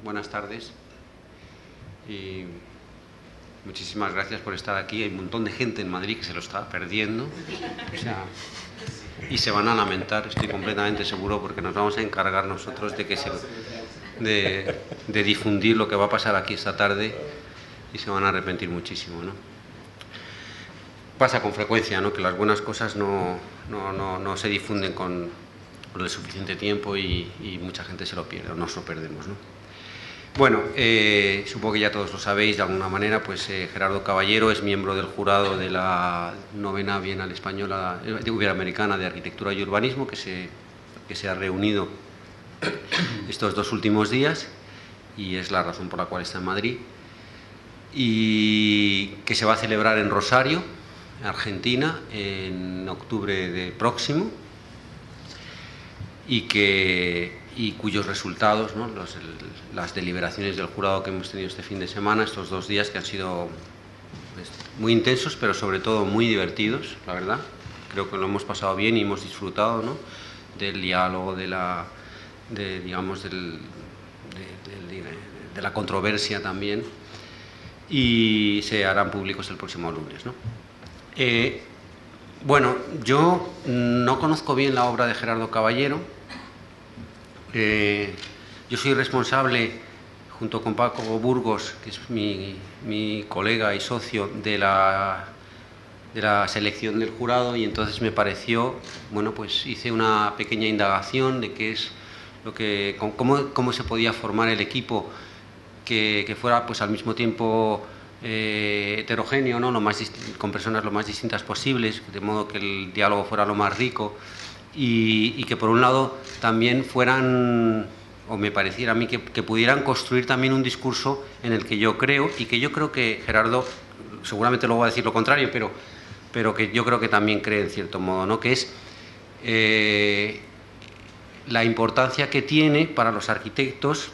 Buenas tardes y muchísimas gracias por estar aquí. Hay un montón de gente en Madrid que se lo está perdiendo, y se van a lamentar, estoy completamente seguro, porque nos vamos a encargar nosotros de difundir lo que va a pasar aquí esta tarde y se van a arrepentir muchísimo, ¿no? Pasa con frecuencia, ¿no?, que las buenas cosas no se difunden con el suficiente tiempo y mucha gente se lo pierde, o nos lo perdemos, ¿no? Bueno, supongo que ya todos lo sabéis de alguna manera, pues Gerardo Caballero es miembro del jurado de la 9ª Bienal Española, Iberoamericana de Arquitectura y Urbanismo, que se ha reunido estos 2 últimos días, y es la razón por la cual está en Madrid, y que se va a celebrar en Rosario, Argentina, en octubre próximo, y cuyos resultados, ¿no?, las deliberaciones del jurado que hemos tenido este fin de semana, estos 2 días que han sido muy intensos, pero sobre todo muy divertidos, la verdad. Creo que lo hemos pasado bien y hemos disfrutado, ¿no?, del diálogo, de la controversia también, y se harán públicos el próximo lunes, ¿no? Bueno, yo no conozco bien la obra de Gerardo Caballero. Yo soy responsable, junto con Paco Burgos, que es mi colega y socio, de la selección del jurado, y entonces me pareció, bueno, pues hice una pequeña indagación de qué es cómo se podía formar el equipo que fuera, pues, al mismo tiempo heterogéneo, ¿no?, con personas lo más distintas posibles, de modo que el diálogo fuera lo más rico, y que por un lado también fueran, o me pareciera a mí, que pudieran construir también un discurso en el que yo creo, y que yo creo que Gerardo seguramente luego va a decir lo contrario, pero que yo creo que también cree en cierto modo, ¿no?, que es la importancia que tiene para los arquitectos,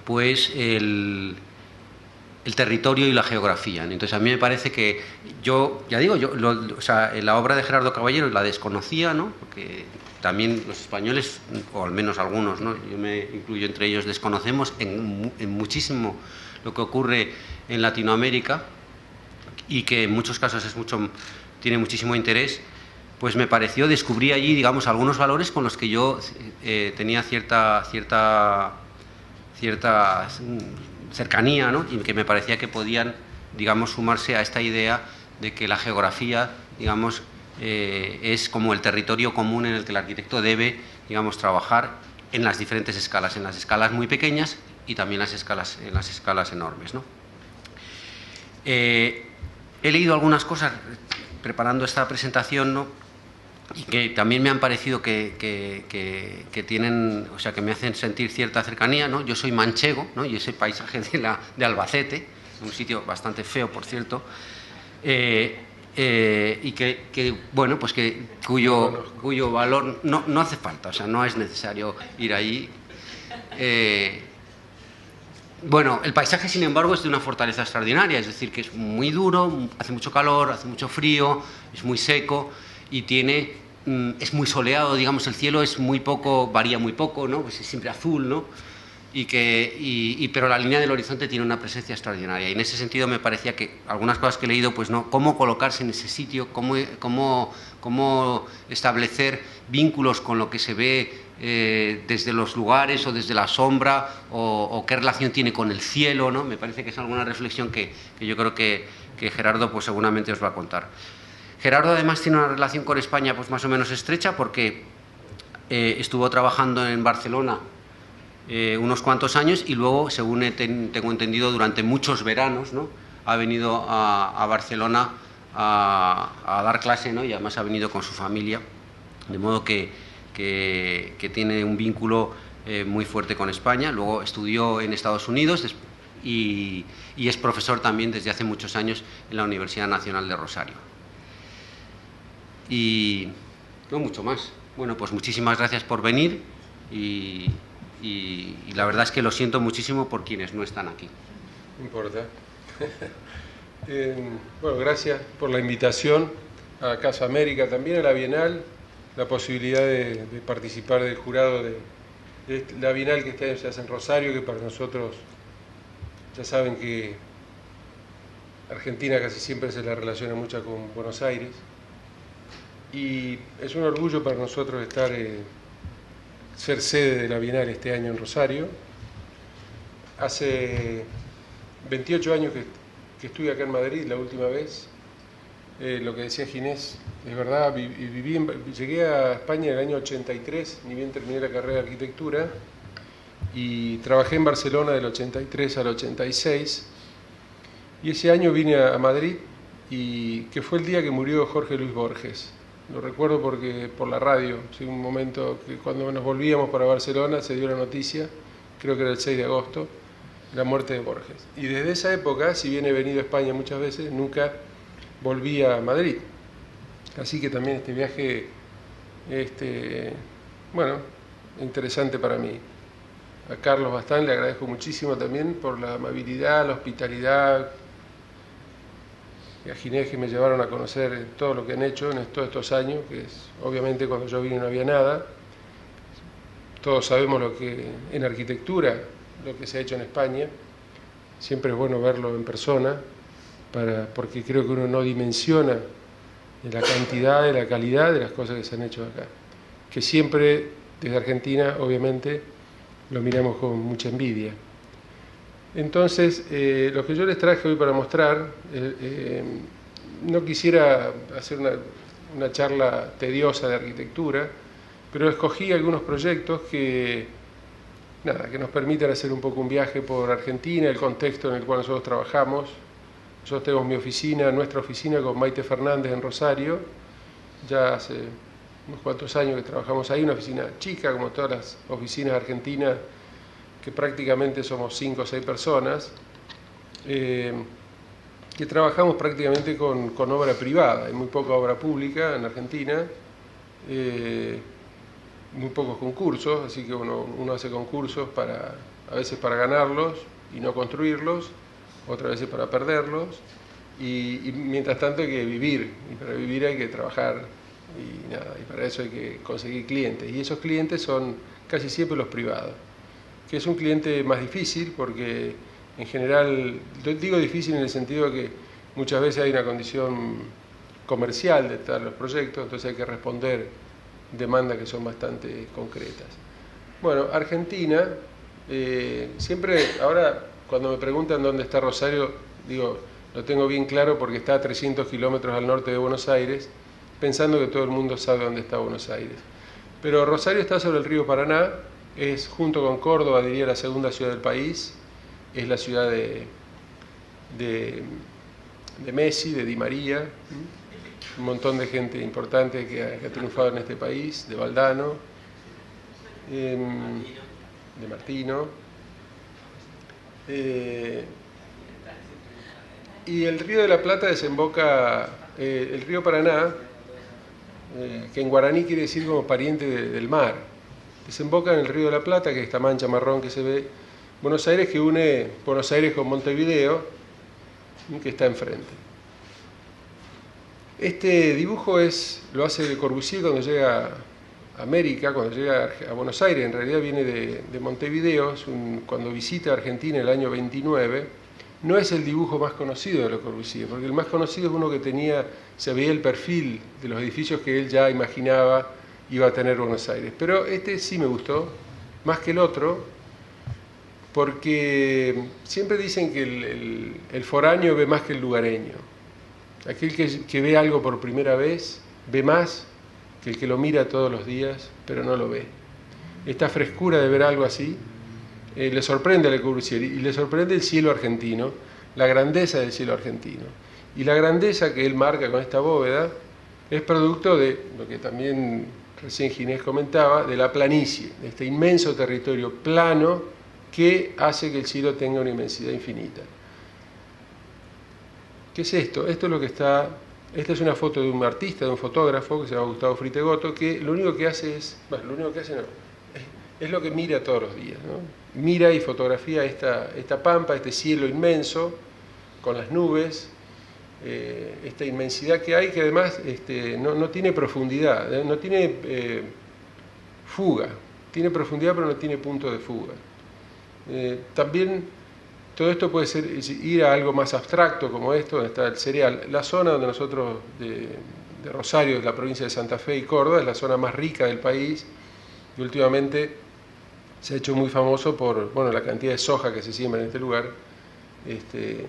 pues, el territorio y la geografía. Entonces, a mí me parece que la obra de Gerardo Caballero la desconocía, ¿no?, porque también los españoles, o al menos algunos, ¿no?, yo me incluyo entre ellos, desconocemos en muchísimo lo que ocurre en Latinoamérica, y que en muchos casos tiene muchísimo interés. Pues me pareció, descubrí allí, digamos, algunos valores con los que yo tenía cierta cercanía, ¿no?, y que me parecía que podían, digamos, sumarse a esta idea de que la geografía, digamos, es como el territorio común en el que el arquitecto debe, digamos, trabajar en las diferentes escalas, en las escalas muy pequeñas y también en las escalas enormes, ¿no? He leído algunas cosas preparando esta presentación, ¿no?, y que también me han parecido que tienen, o sea, que me hacen sentir cierta cercanía, ¿no? Yo soy manchego, ¿no?, y ese paisaje de Albacete, un sitio bastante feo, por cierto, y bueno, pues cuyo valor no hace falta, o sea, no es necesario ir allí. Bueno, el paisaje, sin embargo, es de una fortaleza extraordinaria, es decir, que es muy duro, hace mucho calor, hace mucho frío, es muy seco, y es muy soleado, digamos, el cielo es muy poco, varía muy poco, ¿no?, pues es siempre azul, ¿no?, pero la línea del horizonte tiene una presencia extraordinaria, y en ese sentido me parecía que algunas cosas que he leído, pues no, cómo colocarse en ese sitio, cómo establecer vínculos con lo que se ve desde los lugares o desde la sombra, o qué relación tiene con el cielo, ¿no? Me parece que es alguna reflexión que yo creo que Gerardo, pues, seguramente os va a contar. Gerardo, además, tiene una relación con España, pues, más o menos estrecha, porque estuvo trabajando en Barcelona unos cuantos años, y luego, según tengo entendido, durante muchos veranos, ¿no?, ha venido a Barcelona a dar clase, ¿no?, y además ha venido con su familia, de modo que tiene un vínculo muy fuerte con España. Luego estudió en Estados Unidos y es profesor también desde hace muchos años en la Universidad Nacional de Rosario. Y no mucho más. Bueno, pues muchísimas gracias por venir, y la verdad es que lo siento muchísimo por quienes no están aquí. No importa. Bueno, gracias por la invitación a Casa América, también a la Bienal, la posibilidad de participar del jurado La Bienal que este año se hace en Rosario, que para nosotros, ya saben que Argentina casi siempre se la relaciona mucho con Buenos Aires, y es un orgullo para nosotros estar, ser sede de la Bienal este año en Rosario. Hace 28 años que estuve acá en Madrid la última vez. Lo que decía Ginés, es verdad, llegué a España en el año 83, ni bien terminé la carrera de arquitectura, y trabajé en Barcelona del 83 al 86, y ese año vine a Madrid, y que fue el día que murió Jorge Luis Borges. Lo recuerdo porque por la radio, sí, un momento que cuando nos volvíamos para Barcelona se dio la noticia, creo que era el 6 de agosto, la muerte de Borges. Y desde esa época, si bien he venido a España muchas veces, nunca volví a Madrid. Así que también este viaje, bueno, interesante para mí. A Carlos Bastán le agradezco muchísimo también por la amabilidad, la hospitalidad, y a Ginés, que me llevaron a conocer todo lo que han hecho en todos estos años, que es, obviamente cuando yo vine no había nada. Todos sabemos lo que en arquitectura, lo que se ha hecho en España. Siempre es bueno verlo en persona, porque creo que uno no dimensiona la cantidad y la calidad de las cosas que se han hecho acá. Que siempre, desde Argentina, obviamente, lo miramos con mucha envidia. Entonces, lo que yo les traje hoy para mostrar, no quisiera hacer una charla tediosa de arquitectura, pero escogí algunos proyectos que nos permitan hacer un poco un viaje por Argentina, el contexto en el cual nosotros trabajamos. Nosotros tenemos nuestra oficina con Maite Fernández en Rosario, ya hace unos cuantos años que trabajamos ahí, una oficina chica, como todas las oficinas argentinas, que prácticamente somos 5 o 6 personas, que trabajamos prácticamente con obra privada. Hay muy poca obra pública en Argentina, muy pocos concursos, así que uno hace concursos a veces para ganarlos y no construirlos, otras veces para perderlos, y mientras tanto hay que vivir, y para vivir hay que trabajar, y para eso hay que conseguir clientes, y esos clientes son casi siempre los privados, que es un cliente más difícil porque en general, digo difícil en el sentido de que muchas veces hay una condición comercial detrás de los proyectos, entonces hay que responder demandas que son bastante concretas. Bueno, Argentina, siempre, ahora cuando me preguntan dónde está Rosario, digo, lo tengo bien claro porque está a 300 kilómetros al norte de Buenos Aires, pensando que todo el mundo sabe dónde está Buenos Aires. Pero Rosario está sobre el río Paraná, es junto con Córdoba, diría, la segunda ciudad del país, es la ciudad de Messi, de Di María, un montón de gente importante que ha triunfado en este país, de Valdano, de Martino. Y el río de la Plata desemboca, el río Paraná, que en guaraní quiere decir como pariente del mar, desemboca en el río de la Plata, que es esta mancha marrón que se ve, Buenos Aires, que une Buenos Aires con Montevideo, que está enfrente. Este dibujo lo hace Le Corbusier cuando llega a América, cuando llega a Buenos Aires, en realidad viene de Montevideo, cuando visita Argentina el año 29, no es el dibujo más conocido de Le Corbusier, porque el más conocido es uno que se veía el perfil de los edificios que él ya imaginaba iba a tener Buenos Aires. Pero este sí me gustó, más que el otro, porque siempre dicen que el foráneo ve más que el lugareño. Aquel que ve algo por primera vez ve más que el que lo mira todos los días, pero no lo ve. Esta frescura de ver algo así le sorprende a Le Corbusier, y le sorprende el cielo argentino, la grandeza del cielo argentino. Y la grandeza que él marca con esta bóveda es producto de lo que también recién Ginés comentaba, de la planicie, de este inmenso territorio plano que hace que el cielo tenga una inmensidad infinita. ¿Qué es esto? Esto es lo que está. Esta es una foto de un artista, de un fotógrafo que se llama Gustavo Fritegotto, que lo único que hace es, bueno, lo único que hace no, es lo que mira todos los días, ¿no? Mira y fotografía esta pampa, este cielo inmenso, con las nubes, esta inmensidad que hay, que además no tiene profundidad, no tiene fuga, tiene profundidad pero no tiene punto de fuga. También todo esto puede ser ir a algo más abstracto como esto, donde está el cereal. La zona donde nosotros, de Rosario, la provincia de Santa Fe y Córdoba, es la zona más rica del país y últimamente se ha hecho muy famoso por la cantidad de soja que se siembra en este lugar, que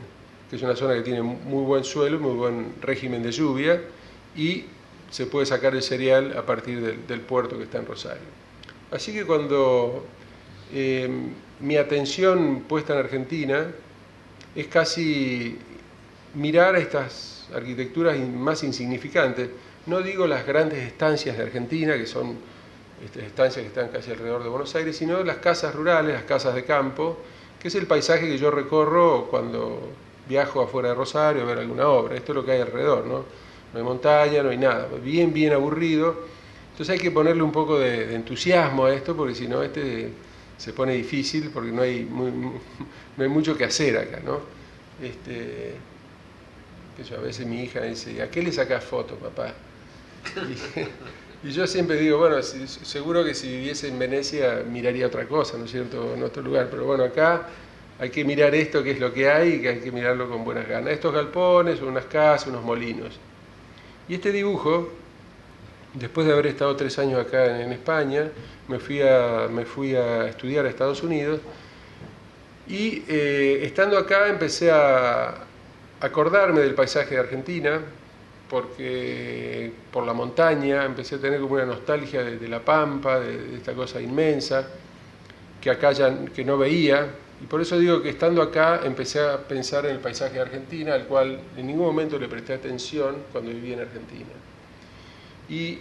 es una zona que tiene muy buen suelo, muy buen régimen de lluvia y se puede sacar el cereal a partir del puerto que está en Rosario. Así que cuando mi atención puesta en Argentina es casi mirar a estas arquitecturas más insignificantes. No digo las grandes estancias de Argentina, que son estancias que están casi alrededor de Buenos Aires, sino las casas rurales, las casas de campo, que es el paisaje que yo recorro cuando viajo afuera de Rosario a ver alguna obra. Esto es lo que hay alrededor, ¿no? No hay montaña, no hay nada, bien aburrido. Entonces hay que ponerle un poco de entusiasmo a esto, porque si no se pone difícil, porque no hay mucho que hacer acá, ¿no? A veces mi hija dice, ¿a qué le sacás fotos, papá? Y yo siempre digo, bueno, seguro que si viviese en Venecia miraría otra cosa, ¿no es cierto?, en otro lugar, pero bueno, acá hay que mirar esto, que es lo que hay, y que hay que mirarlo con buenas ganas. Estos galpones, unas casas, unos molinos. Y este dibujo, después de haber estado 3 años acá en España, me fui a estudiar a Estados Unidos y estando acá empecé a acordarme del paisaje de Argentina, porque por la montaña empecé a tener como una nostalgia de la pampa, de esta cosa inmensa, que acá que no veía, y por eso digo que estando acá empecé a pensar en el paisaje de Argentina, al cual en ningún momento le presté atención cuando vivía en Argentina. Y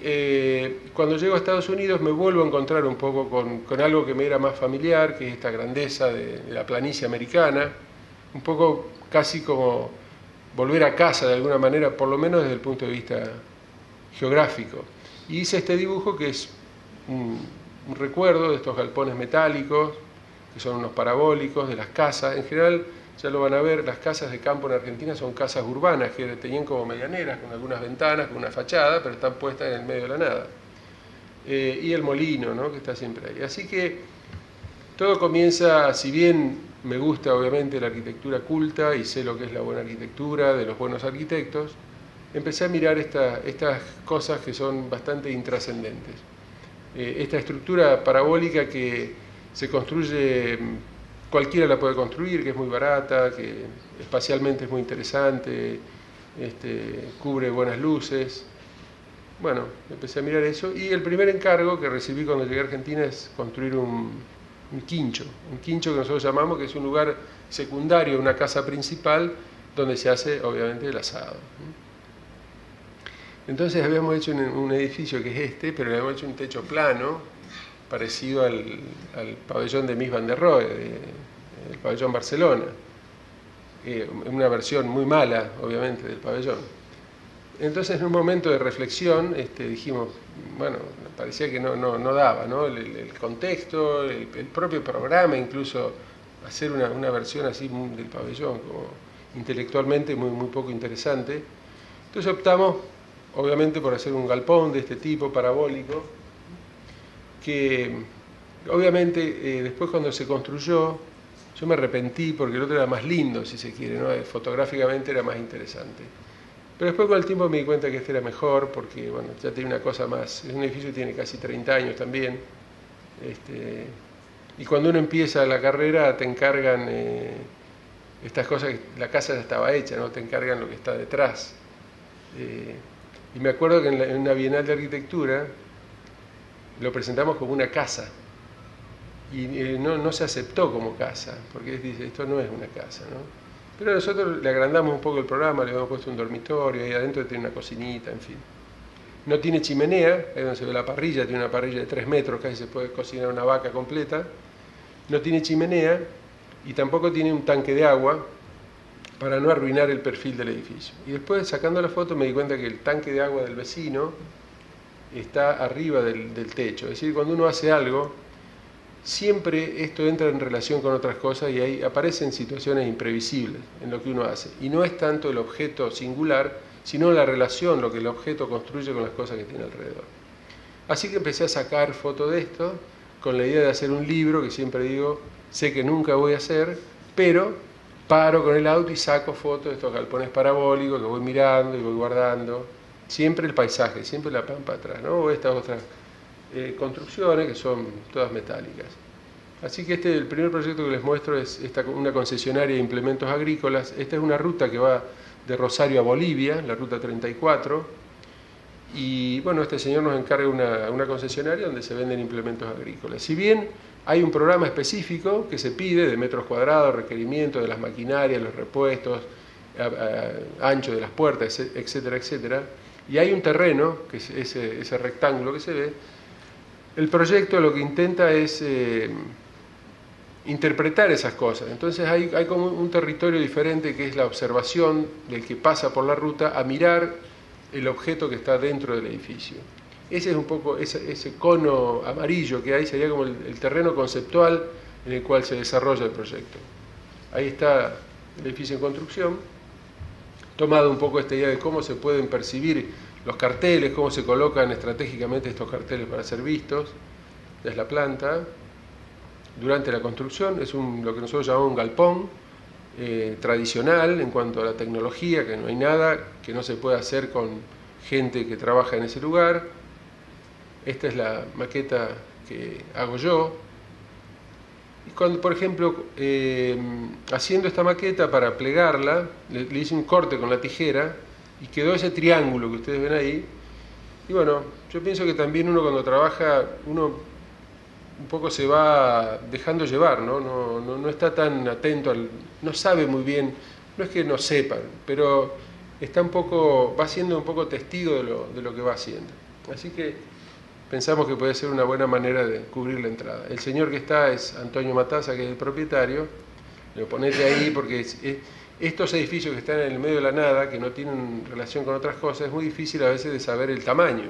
cuando llego a Estados Unidos me vuelvo a encontrar un poco con algo que me era más familiar, que es esta grandeza de la planicie americana, un poco casi como volver a casa de alguna manera, por lo menos desde el punto de vista geográfico. Y hice este dibujo que es un recuerdo de estos galpones metálicos, que son unos parabólicos, de las casas. En general, ya lo van a ver, las casas de campo en Argentina son casas urbanas, que tenían como medianeras, con algunas ventanas, con una fachada, pero están puestas en el medio de la nada. Y el molino, ¿no?, que está siempre ahí. Así que todo comienza, si bien me gusta obviamente la arquitectura culta y sé lo que es la buena arquitectura, de los buenos arquitectos, empecé a mirar estas cosas que son bastante intrascendentes. Esta estructura parabólica que se construye, cualquiera la puede construir, que es muy barata, que espacialmente es muy interesante, cubre buenas luces. Bueno, empecé a mirar eso y el primer encargo que recibí cuando llegué a Argentina es construir un quincho que nosotros llamamos, que es un lugar secundario a una casa principal donde se hace obviamente el asado. Entonces habíamos hecho un edificio que es pero le habíamos hecho un techo plano, parecido al pabellón de Mies van der Rohe, el pabellón Barcelona, una versión muy mala obviamente del pabellón. Entonces en un momento de reflexión dijimos, bueno, parecía que no daba, ¿no?, el contexto, el propio programa, incluso hacer una versión así del pabellón, como intelectualmente muy poco interesante. Entonces optamos obviamente por hacer un galpón de este tipo, parabólico, que obviamente después cuando se construyó, yo me arrepentí porque el otro era más lindo, si se quiere, ¿no?, fotográficamente era más interesante. Pero después con el tiempo me di cuenta que este era mejor porque, bueno, ya tiene una cosa más. Es un edificio que tiene casi 30 años también. Y cuando uno empieza la carrera te encargan estas cosas, la casa ya estaba hecha, ¿no?, te encargan lo que está detrás. Y me acuerdo que en una Bienal de Arquitectura lo presentamos como una casa. Y no se aceptó como casa, porque dice, esto no es una casa, ¿no? Pero nosotros le agrandamos un poco el programa, le habíamos puesto un dormitorio, ahí adentro tiene una cocinita, en fin. No tiene chimenea, ahí donde se ve la parrilla, tiene una parrilla de 3 metros, casi se puede cocinar una vaca completa. No tiene chimenea y tampoco tiene un tanque de agua para no arruinar el perfil del edificio. Y después, sacando la foto, me di cuenta que el tanque de agua del vecino está arriba del techo. Es decir, cuando uno hace algo, siempre esto entra en relación con otras cosas y ahí aparecen situaciones imprevisibles en lo que uno hace. Y no es tanto el objeto singular, sino la relación, lo que el objeto construye con las cosas que tiene alrededor. Así que empecé a sacar fotos de esto, con la idea de hacer un libro que siempre digo, sé que nunca voy a hacer, pero paro con el auto y saco fotos de estos galpones parabólicos que voy mirando y voy guardando. Siempre el paisaje, siempre la pampa atrás, ¿no? O estas otras construcciones que son todas metálicas. Así que el primer proyecto que les muestro es una concesionaria de implementos agrícolas. Esta es una ruta que va de Rosario a Bolivia, la ruta 34. Y bueno, este señor nos encarga una concesionaria donde se venden implementos agrícolas. Si bien hay un programa específico que se pide de metros cuadrados, requerimientos de las maquinarias, los repuestos, ancho de las puertas, etcétera, etcétera, y hay un terreno, que es ese rectángulo que se ve, el proyecto lo que intenta es interpretar esas cosas. Entonces hay como un territorio diferente que es la observación del que pasa por la ruta a mirar el objeto que está dentro del edificio. Ese es un poco, ese cono amarillo que hay sería como el terreno conceptual en el cual se desarrolla el proyecto. Ahí está el edificio en construcción, tomado un poco esta idea de cómo se pueden percibir los carteles, cómo se colocan estratégicamente estos carteles para ser vistos. Es la planta. Durante la construcción es lo que nosotros llamamos un galpón tradicional en cuanto a la tecnología, que no hay nada que no se pueda hacer con gente que trabaja en ese lugar. Esta es la maqueta que hago yo. Y cuando, por ejemplo, haciendo esta maqueta para plegarla, le hice un corte con la tijera y quedó ese triángulo que ustedes ven ahí. Y bueno, yo pienso que también uno cuando trabaja, uno un poco se va dejando llevar, ¿no? No está tan atento, no sabe muy bien, no es que no sepan, pero está va siendo un poco testigo de lo que va haciendo. Así que pensamos que puede ser una buena manera de cubrir la entrada. El señor que está es Antonio Mataza, que es el propietario. Lo ponete ahí porque estos edificios que están en el medio de la nada, que no tienen relación con otras cosas, es muy difícil a veces de saber el tamaño,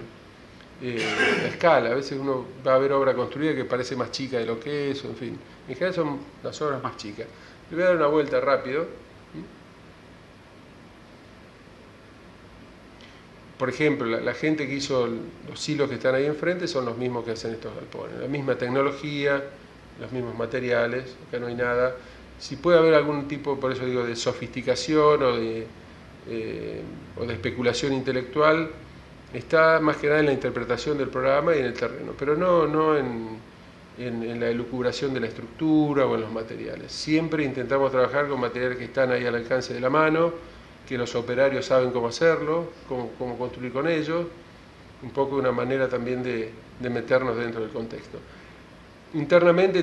la escala. A veces uno va a ver obra construida que parece más chica de lo que es, en fin. En general son las obras más chicas. Le voy a dar una vuelta rápido. Por ejemplo, la gente que hizo los hilos que están ahí enfrente son los mismos que hacen estos galpones. La misma tecnología, los mismos materiales, acá no hay nada. Si puede haber algún tipo, por eso digo, de sofisticación o de especulación intelectual, está más que nada en la interpretación del programa y en el terreno, pero no en la elucubración de la estructura o en los materiales. Siempre intentamos trabajar con materiales que están ahí al alcance de la mano, que los operarios saben cómo hacerlo, cómo construir con ellos, un poco una manera también de meternos dentro del contexto. Internamente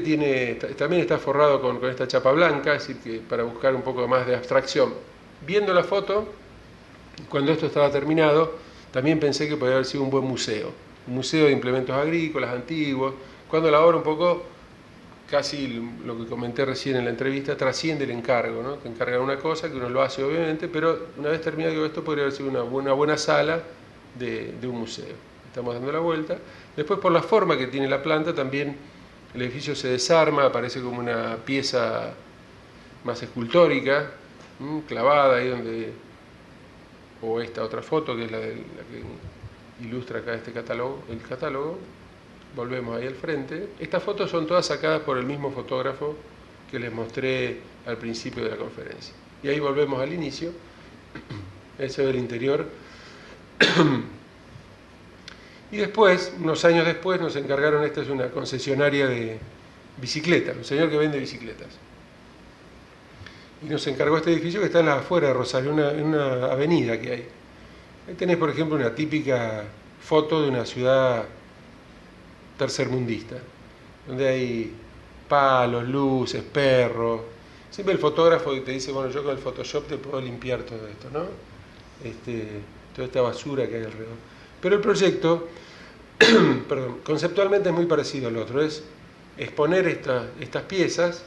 también está forrado con esta chapa blanca, es decir, que para buscar un poco más de abstracción. Viendo la foto, cuando esto estaba terminado, también pensé que podría haber sido un buen museo, un museo de implementos agrícolas antiguos, cuando la obra un poco, casi lo que comenté recién en la entrevista, trasciende el encargo, ¿no? Te encargan una cosa que uno lo hace obviamente, pero una vez terminado esto podría haber sido una buena sala de un museo. Estamos dando la vuelta. Después, por la forma que tiene la planta, también el edificio se desarma, aparece como una pieza más escultórica, clavada ahí donde, o esta otra foto que es la que ilustra acá el catálogo. Volvemos ahí al frente. Estas fotos son todas sacadas por el mismo fotógrafo que les mostré al principio de la conferencia. Y ahí volvemos al inicio. Ese es el interior. Y después, unos años después, nos encargaron, esta es una concesionaria de bicicletas, un señor que vende bicicletas. Y nos encargó este edificio que está en las afueras de Rosario, en una avenida que hay. Ahí tenés, por ejemplo, una típica foto de una ciudad tercermundista, donde hay palos, luces, perros. Siempre el fotógrafo te dice, bueno, yo con el Photoshop te puedo limpiar todo esto, ¿no? Toda esta basura que hay alrededor. Pero el proyecto, perdón, conceptualmente es muy parecido al otro, es exponer estas piezas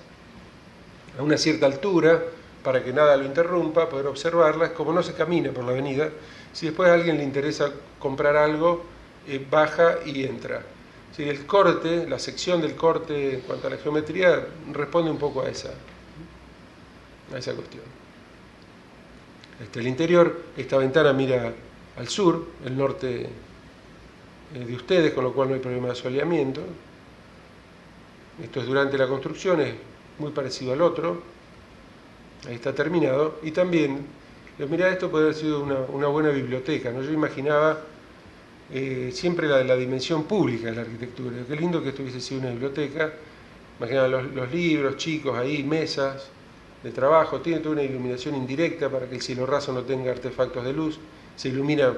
a una cierta altura para que nada lo interrumpa, poder observarlas, como no se camina por la avenida, si después a alguien le interesa comprar algo, baja y entra. Sí, el corte, la sección del corte en cuanto a la geometría responde un poco a esa cuestión. El interior, esta ventana mira al sur, el norte de ustedes, con lo cual no hay problema de soleamiento. Esto es durante la construcción, es muy parecido al otro. Ahí está terminado. Y también, mirá, esto puede haber sido una buena biblioteca, ¿no? Yo imaginaba siempre la dimensión pública de la arquitectura. Qué lindo que esto hubiese sido una biblioteca. Imaginaba los libros chicos ahí, mesas de trabajo. Tiene toda una iluminación indirecta para que el cielo raso no tenga artefactos de luz. Se ilumina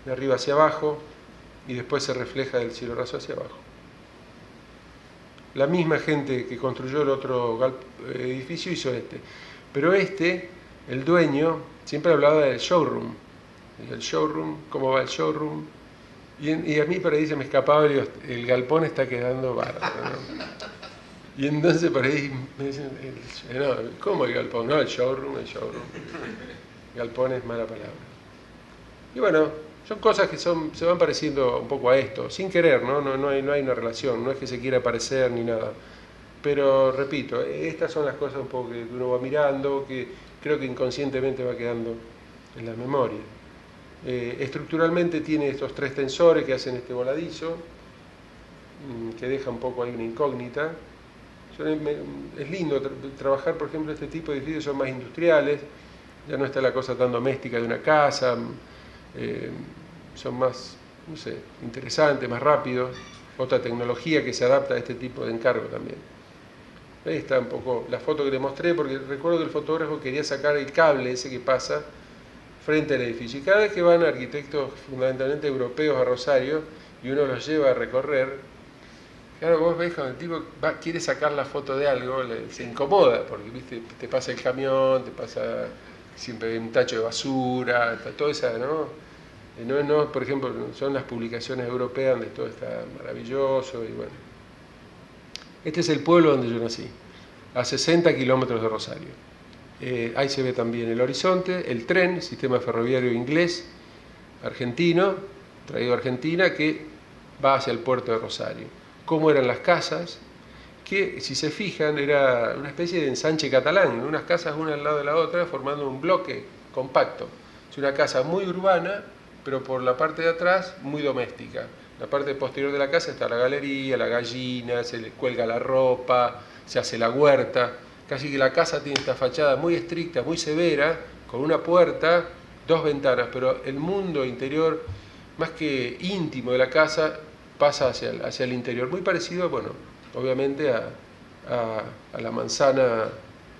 de arriba hacia abajo y después se refleja del cielo raso hacia abajo. La misma gente que construyó el otro edificio hizo este. Pero el dueño, siempre hablaba del showroom. El showroom, ¿cómo va el showroom? Y a mí por ahí se me escapaba y digo, el galpón está quedando bárbaro, ¿no? Y entonces por ahí me dicen, no, ¿cómo el galpón? No, el showroom. Galpón es mala palabra. Y bueno, son cosas que se van pareciendo un poco a esto, sin querer, ¿no? No hay una relación, no es que se quiera parecer ni nada. Pero repito, estas son las cosas un poco que uno va mirando, que creo que inconscientemente va quedando en la memoria. Estructuralmente tiene estos 3 tensores que hacen este voladizo, que deja un poco ahí una incógnita. Es lindo trabajar, por ejemplo, este tipo de edificios son más industriales, ya no está la cosa tan doméstica de una casa, son más, no sé, interesantes, más rápidos, otra tecnología que se adapta a este tipo de encargo también. Ahí está un poco la foto que le mostré, porque recuerdo que el fotógrafo quería sacar el cable ese que pasa frente al edificio. Y cada vez que van arquitectos fundamentalmente europeos a Rosario y uno los lleva a recorrer, claro, vos ves cuando el tipo quiere sacar la foto de algo, se incomoda, porque ¿viste? Te pasa el camión, te pasa siempre un tacho de basura, toda esa, ¿no? No, por ejemplo, son las publicaciones europeas donde todo está maravilloso y bueno. Este es el pueblo donde yo nací, a 60 kilómetros de Rosario. Ahí se ve también el horizonte, el tren, sistema ferroviario inglés, argentino, traído a Argentina, que va hacia el puerto de Rosario. Cómo eran las casas, que si se fijan era una especie de ensanche catalán, unas casas una al lado de la otra formando un bloque compacto. Es una casa muy urbana, pero por la parte de atrás muy doméstica. La parte posterior de la casa está la galería, la gallina, se le cuelga la ropa, se hace la huerta. Casi que la casa tiene esta fachada muy estricta, muy severa, con una puerta, 2 ventanas, pero el mundo interior, más que íntimo de la casa, pasa hacia el interior. Muy parecido, bueno, obviamente a la manzana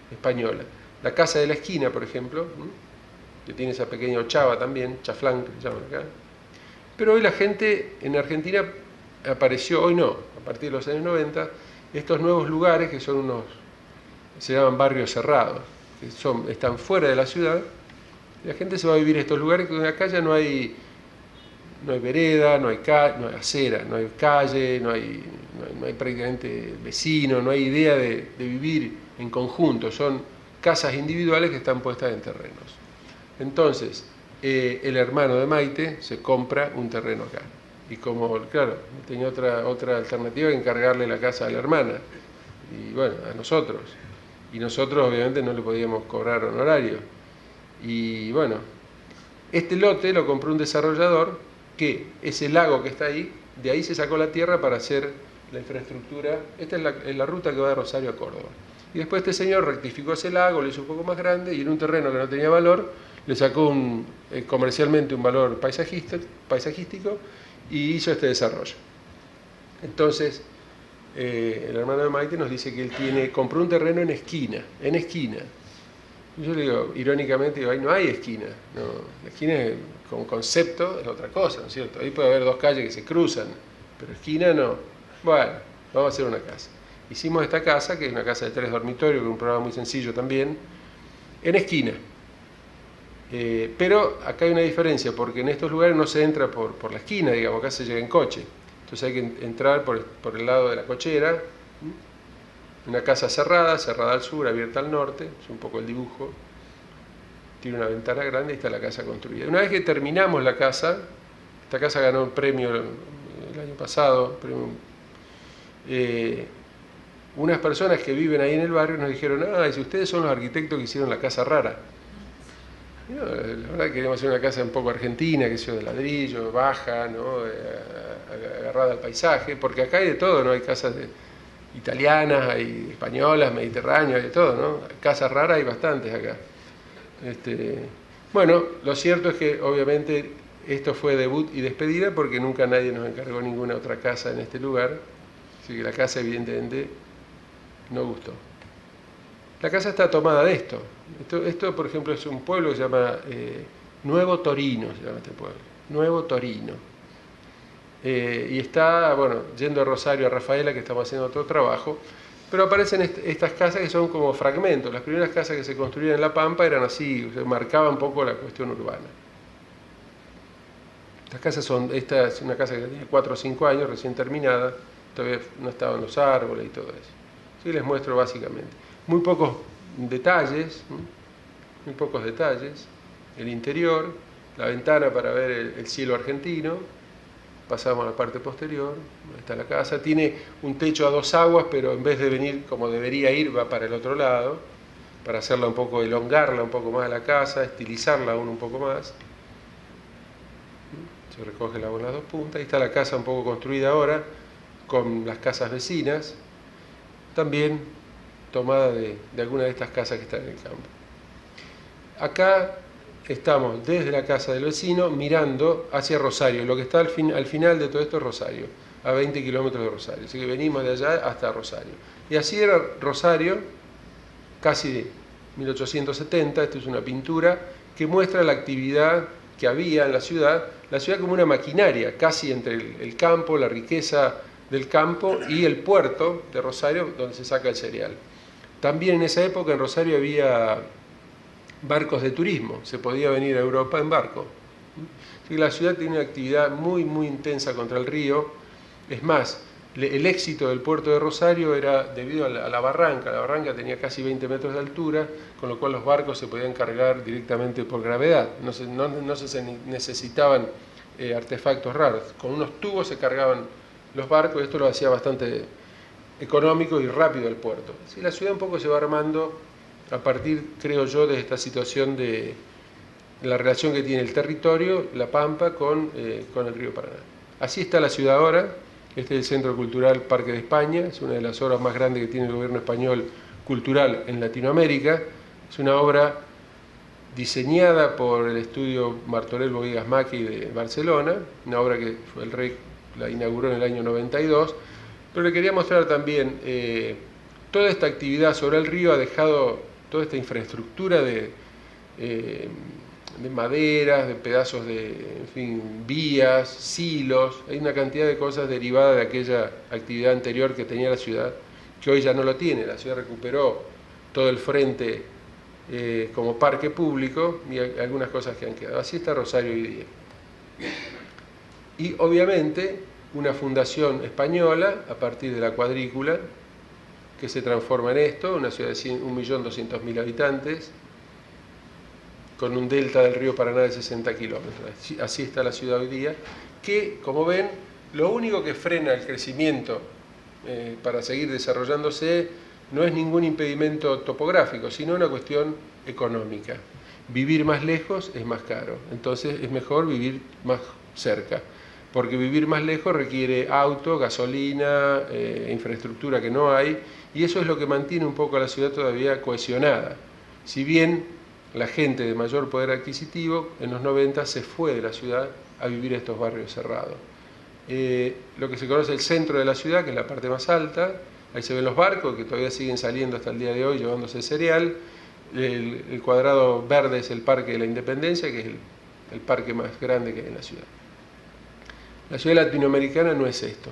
española. La casa de la esquina, por ejemplo, que tiene esa pequeña ochava también, chaflán, que se llaman acá. Pero hoy la gente en Argentina apareció, hoy no, a partir de los años 90, estos nuevos lugares que son se llaman barrios cerrados, que están fuera de la ciudad, y la gente se va a vivir a estos lugares que acá ya no hay vereda, no hay acera, no hay calle, no hay prácticamente vecino, no hay idea de vivir en conjunto, son casas individuales que están puestas en terrenos. Entonces, el hermano de Maite se compra un terreno acá. Y como, claro, tenía otra alternativa que encargarle la casa a la hermana. Y bueno, a nosotros. Y nosotros obviamente no le podíamos cobrar honorario. Y bueno, este lote lo compró un desarrollador que ese lago que está ahí, de ahí se sacó la tierra para hacer la infraestructura. Esta es la ruta que va de Rosario a Córdoba. Y después este señor rectificó ese lago, lo hizo un poco más grande y en un terreno que no tenía valor, le sacó comercialmente un valor paisajístico y hizo este desarrollo. Entonces, el hermano de Maite nos dice que él compró un terreno en esquina. Y yo le digo, irónicamente, ahí no hay esquina. No, la esquina como concepto es otra cosa, ¿no es cierto? Ahí puede haber 2 calles que se cruzan, pero esquina no. Bueno, vamos a hacer una casa. Hicimos esta casa, que es una casa de 3 dormitorios, con un programa muy sencillo también, en esquina. Pero acá hay una diferencia, porque en estos lugares no se entra por la esquina, digamos, acá se llega en coche. Entonces hay que entrar por el lado de la cochera, una casa cerrada al sur, abierta al norte, es un poco el dibujo, tiene una ventana grande y está la casa construida. Una vez que terminamos la casa, esta casa ganó un premio el año pasado, unas personas que viven ahí en el barrio nos dijeron, si ustedes son los arquitectos que hicieron la casa rara. No, la verdad que queríamos hacer una casa un poco argentina, que sea de ladrillo, baja, ¿no? Agarrada al paisaje, porque acá hay de todo, no hay casas italianas, hay españolas, mediterráneas, hay de todo, ¿no? Casas raras hay bastantes acá. Bueno, lo cierto es que obviamente esto fue debut y despedida porque nunca nadie nos encargó ninguna otra casa en este lugar, así que la casa evidentemente no gustó. La casa está tomada de esto. Esto, por ejemplo, es un pueblo que se llama Nuevo Torino, se llama este pueblo. Nuevo Torino. Y está, bueno, yendo a Rosario, a Rafaela, que estamos haciendo otro trabajo, pero aparecen estas casas que son como fragmentos. Las primeras casas que se construían en La Pampa eran así, se marcaba un poco la cuestión urbana. Esta es una casa que tenía 4 o 5 años, recién terminada, todavía no estaban los árboles y todo eso. Sí, les muestro básicamente. Muy pocos detalles, el interior, la ventana para ver el cielo argentino. Pasamos a la parte posterior, ahí está la casa, tiene un techo a 2 aguas, pero en vez de venir como debería ir, va para el otro lado, para hacerla un poco, elongarla un poco más a la casa, estilizarla aún un poco más. Se recoge el agua en las 2 puntas, ahí está la casa un poco construida ahora, con las casas vecinas, también tomada de alguna de estas casas que están en el campo. Acá estamos desde la casa del vecino mirando hacia Rosario. Lo que está al final de todo esto es Rosario, a 20 kilómetros de Rosario. Así que venimos de allá hasta Rosario. Y así era Rosario, casi de 1870. Esto es una pintura que muestra la actividad que había en la ciudad como una maquinaria, casi entre el campo, la riqueza del campo y el puerto de Rosario, donde se saca el cereal. También en esa época en Rosario había barcos de turismo, se podía venir a Europa en barco. Así que la ciudad tiene una actividad muy, muy intensa contra el río. Es más, el éxito del puerto de Rosario era debido a la barranca. La barranca tenía casi 20 metros de altura, con lo cual los barcos se podían cargar directamente por gravedad. No se necesitaban artefactos raros. Con unos tubos se cargaban los barcos y esto lo hacía bastante económico y rápido el puerto. Así la ciudad un poco se va armando a partir, creo yo, de esta situación de la relación que tiene el territorio, la Pampa, con el río Paraná. Así está la ciudad ahora. Este es el Centro Cultural Parque de España, es una de las obras más grandes que tiene el gobierno español cultural en Latinoamérica. Es una obra diseñada por el estudio Martorell Bohigas Macchi de Barcelona, una obra que el rey la inauguró en el año 92, pero le quería mostrar también toda esta actividad sobre el río ha dejado toda esta infraestructura de maderas, de pedazos de, en fin, vías, silos. Hay una cantidad de cosas derivadas de aquella actividad anterior que tenía la ciudad, que hoy ya no lo tiene. La ciudad recuperó todo el frente como parque público y hay algunas cosas que han quedado. Así está Rosario hoy día. Y obviamente una fundación española, a partir de la cuadrícula, que se transforma en esto, una ciudad de 1.200.000 habitantes, con un delta del río Paraná de 60 kilómetros. Así está la ciudad hoy día, que, como ven, lo único que frena el crecimiento para seguir desarrollándose no es ningún impedimento topográfico, sino una cuestión económica. Vivir más lejos es más caro, entonces es mejor vivir más cerca, porque vivir más lejos requiere auto, gasolina, infraestructura que no hay, y eso es lo que mantiene un poco a la ciudad todavía cohesionada. Si bien la gente de mayor poder adquisitivo en los 90 se fue de la ciudad a vivir estos barrios cerrados. Lo que se conoce el centro de la ciudad, que es la parte más alta, ahí se ven los barcos que todavía siguen saliendo hasta el día de hoy llevándose cereal. El cuadrado verde es el Parque de la Independencia, que es el parque más grande que hay en la ciudad. La ciudad latinoamericana no es esto.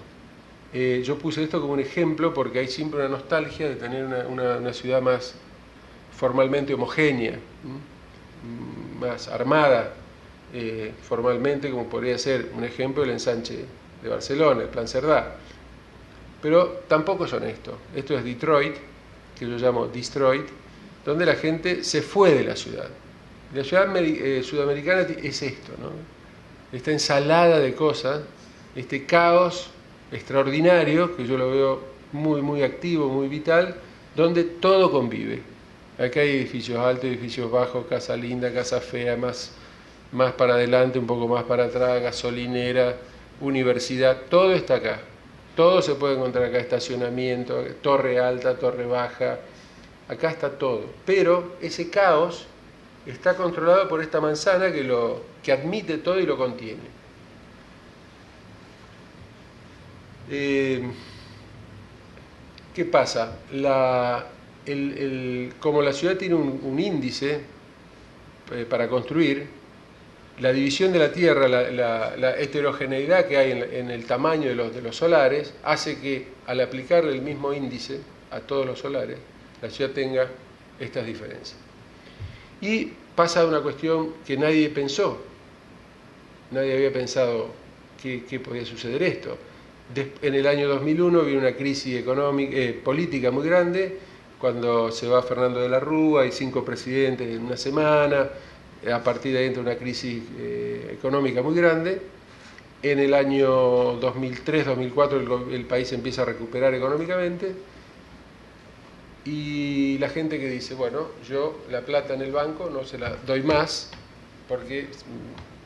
Yo puse esto como un ejemplo porque hay siempre una nostalgia de tener una ciudad más formalmente homogénea, más armada formalmente, como podría ser un ejemplo el ensanche de Barcelona, el Plan Cerdá. Pero tampoco son esto. Esto es Detroit, que yo llamo Destroyed, donde la gente se fue de la ciudad. La ciudad sudamericana es esto, ¿no? Esta ensalada de cosas, este caos extraordinario, que yo lo veo muy, muy activo, muy vital, donde todo convive. Acá hay edificios altos, edificios bajos, casa linda, casa fea, más para adelante, un poco más para atrás, gasolinera, universidad, todo está acá. Todo se puede encontrar acá, estacionamiento, torre alta, torre baja, acá está todo. Pero ese caos está controlado por esta manzana que admite todo y lo contiene. ¿Qué pasa? Como la ciudad tiene un índice para construir, la división de la Tierra, la heterogeneidad que hay en el tamaño de los solares, hace que al aplicarle el mismo índice a todos los solares, la ciudad tenga estas diferencias. Y pasa una cuestión que nadie pensó, nadie había pensado que podía suceder esto. En el año 2001 vino una crisis política muy grande, cuando se va Fernando de la Rúa, hay 5 presidentes en una semana, a partir de ahí entra una crisis económica muy grande. En el año 2003-2004 el país empieza a recuperar económicamente, y la gente que dice, bueno, yo la plata en el banco no se la doy más porque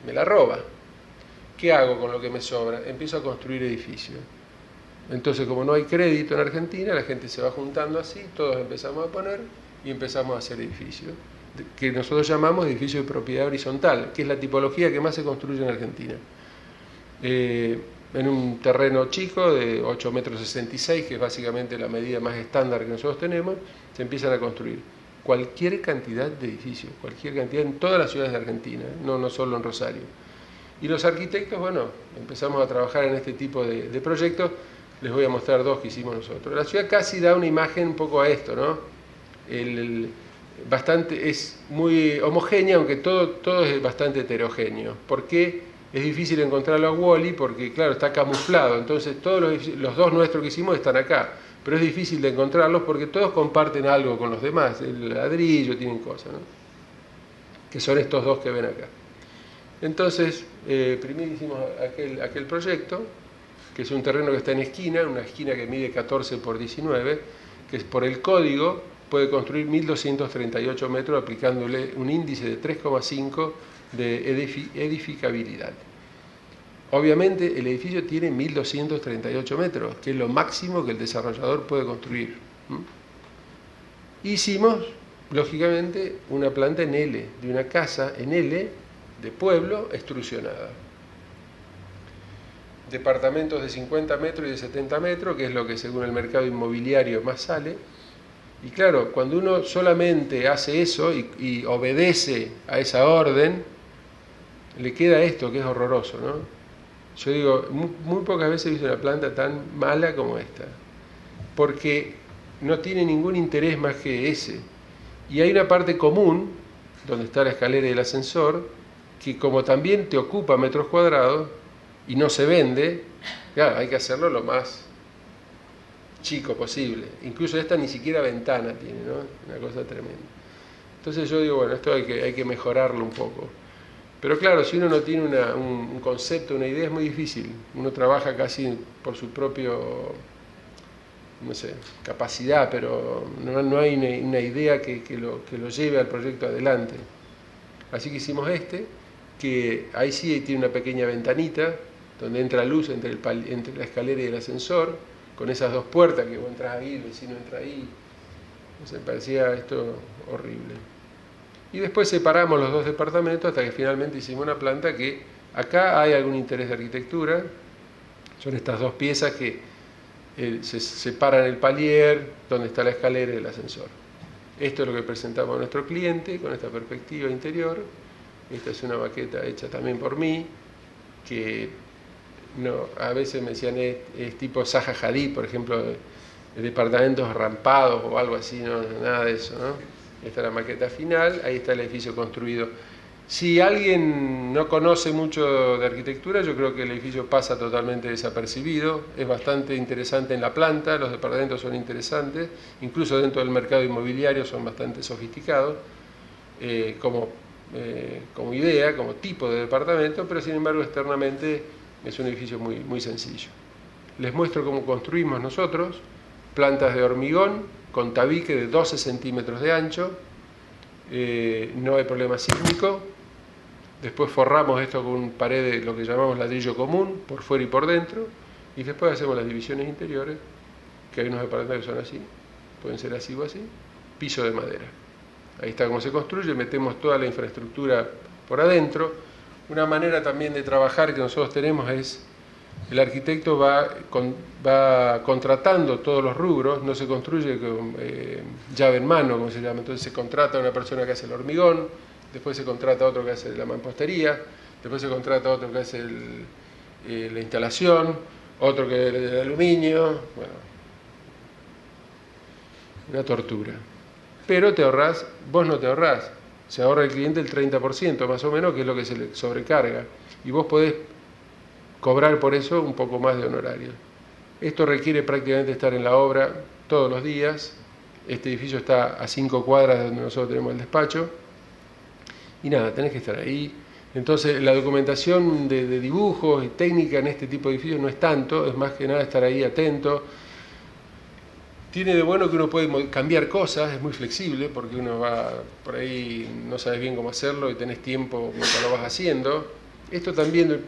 me la roba. ¿Qué hago con lo que me sobra? Empiezo a construir edificios. Entonces, como no hay crédito en Argentina, la gente se va juntando así, todos empezamos a poner y empezamos a hacer edificios, que nosotros llamamos edificios de propiedad horizontal, que es la tipología que más se construye en Argentina. En un terreno chico de 8,66 metros, que es básicamente la medida más estándar que nosotros tenemos, se empiezan a construir cualquier cantidad de edificios, cualquier cantidad en todas las ciudades de Argentina, no solo en Rosario. Y los arquitectos, bueno, empezamos a trabajar en este tipo de proyectos. Les voy a mostrar 2 que hicimos nosotros. La ciudad casi da una imagen un poco a esto, ¿no? Es muy homogénea, aunque todo es bastante heterogéneo. ¿Por qué es difícil encontrarlo a Wall-E? Porque, claro, está camuflado. Entonces, todos los 2 nuestros que hicimos están acá. Pero es difícil de encontrarlos porque todos comparten algo con los demás. El ladrillo, tienen cosas, ¿no? Que son estos 2 que ven acá. Entonces, primero hicimos aquel proyecto, que es un terreno que está en esquina, una esquina que mide 14 por 19, que es por el código puede construir 1.238 metros aplicándole un índice de 3,5 de edificabilidad. Obviamente el edificio tiene 1.238 metros, que es lo máximo que el desarrollador puede construir. Hicimos, lógicamente, una planta en L, de una casa en L, de pueblo, extrusionada. Departamentos de 50 metros y de 70 metros, que es lo que según el mercado inmobiliario más sale. Y claro, cuando uno solamente hace eso y obedece a esa orden, le queda esto que es horroroso, ¿no? Yo digo, muy pocas veces he visto una planta tan mala como esta, porque no tiene ningún interés más que ese. Y hay una parte común, donde está la escalera y el ascensor, que como también te ocupa metros cuadrados y no se vende, claro, hay que hacerlo lo más chico posible. Incluso esta ni siquiera ventana tiene, ¿no? Una cosa tremenda. Entonces yo digo, bueno, esto hay que mejorarlo un poco. Pero claro, si uno no tiene un concepto, una idea, es muy difícil. Uno trabaja casi por su propio, no sé, capacidad, pero no hay una idea que lo lleve al proyecto adelante. Así que hicimos que ahí sí tiene una pequeña ventanita, donde entra luz entre la escalera y el ascensor, con esas 2 puertas que vos entras ahí, el vecino entra ahí. O sea, parecía esto horrible. Y después separamos los 2 departamentos hasta que finalmente hicimos una planta que acá hay algún interés de arquitectura. Son estas 2 piezas que se separan el palier, donde está la escalera y el ascensor. Esto es lo que presentamos a nuestro cliente con esta perspectiva interior. Esta es una maqueta hecha también por mí, que a veces me decían es tipo Zaha Hadid, por ejemplo, departamentos rampados o algo así, no, nada de eso, ¿no? Esta es la maqueta final, ahí está el edificio construido. Si alguien no conoce mucho de arquitectura, yo creo que el edificio pasa totalmente desapercibido, es bastante interesante en la planta, los departamentos son interesantes, incluso dentro del mercado inmobiliario son bastante sofisticados, como idea, como tipo de departamento, pero sin embargo externamente es un edificio muy, muy sencillo. Les muestro cómo construimos nosotros, plantas de hormigón con tabique de 12 centímetros de ancho, no hay problema sísmico. Después forramos esto con pared de lo que llamamos ladrillo común, por fuera y por dentro, Y después hacemos las divisiones interiores, que hay unos departamentos que son así, pueden ser así o así, piso de madera. Ahí está cómo se construye, metemos toda la infraestructura por adentro. Una manera también de trabajar que nosotros tenemos es, el arquitecto va contratando todos los rubros, no se construye con llave en mano, como se llama. Entonces se contrata a una persona que hace el hormigón, después se contrata a otro que hace la mampostería, después se contrata a otro que hace la instalación, otro que el aluminio, bueno, una tortura. Pero te ahorrás, vos no te ahorrás, se ahorra el cliente el 30% más o menos, que es lo que se le sobrecarga, y vos podés cobrar por eso un poco más de honorario. Esto requiere prácticamente estar en la obra todos los días. Este edificio está a 5 cuadras de donde nosotros tenemos el despacho, y nada, tenés que estar ahí. Entonces la documentación de dibujos y técnica en este tipo de edificios no es tanto, es más que nada estar ahí atento. Tiene de bueno que uno puede cambiar cosas, es muy flexible, porque uno va por ahí, no sabes bien cómo hacerlo y tenés tiempo mientras lo vas haciendo. Esto también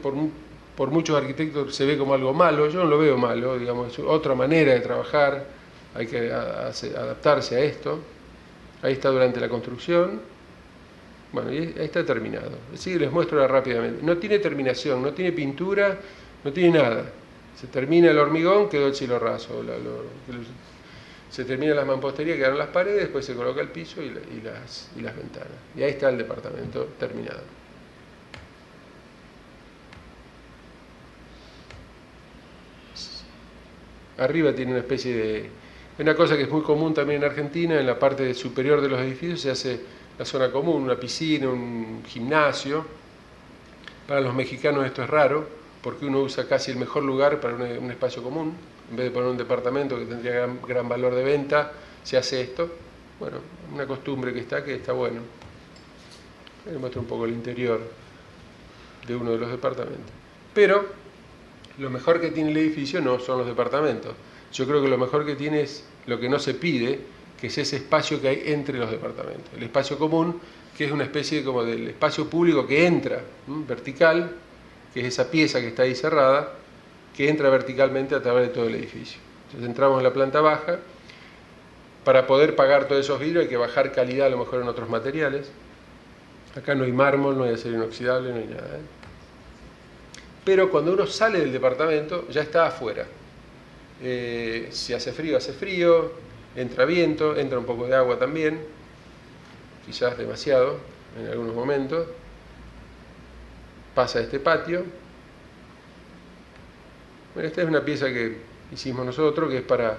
por muchos arquitectos se ve como algo malo, yo no lo veo malo, digamos, es otra manera de trabajar, hay que adaptarse a esto. Ahí está durante la construcción, bueno, y ahí está terminado. Así que les muestro rápidamente. No tiene terminación, no tiene pintura, no tiene nada. Se termina el hormigón, quedó el cielo raso. Se terminan las mamposterías, quedaron las paredes, después se coloca el piso y las ventanas. Y ahí está el departamento terminado. Arriba tiene una especie de... Una cosa que es muy común también en Argentina, en la parte superior de los edificios se hace la zona común, una piscina, un gimnasio. Para los mexicanos esto es raro, porque uno usa casi el mejor lugar para un espacio común. En vez de poner un departamento que tendría gran valor de venta, se hace esto. Bueno, una costumbre que está bueno. Les muestro un poco el interior de uno de los departamentos. Pero lo mejor que tiene el edificio no son los departamentos. Yo creo que lo mejor que tiene es lo que no se pide, que es ese espacio que hay entre los departamentos. El espacio común, que es una especie como del espacio público que entra, vertical, que es esa pieza que está ahí cerrada, que entra verticalmente a través de todo el edificio. Entonces entramos en la planta baja. Para poder pagar todos esos vidrios hay que bajar calidad a lo mejor en otros materiales. Acá no hay mármol, no hay acero inoxidable, no hay nada. Pero cuando uno sale del departamento ya está afuera. Si hace frío, entra viento, entra un poco de agua también, quizás demasiado en algunos momentos. Pasa este patio. Bueno, esta es una pieza que hicimos nosotros, que es para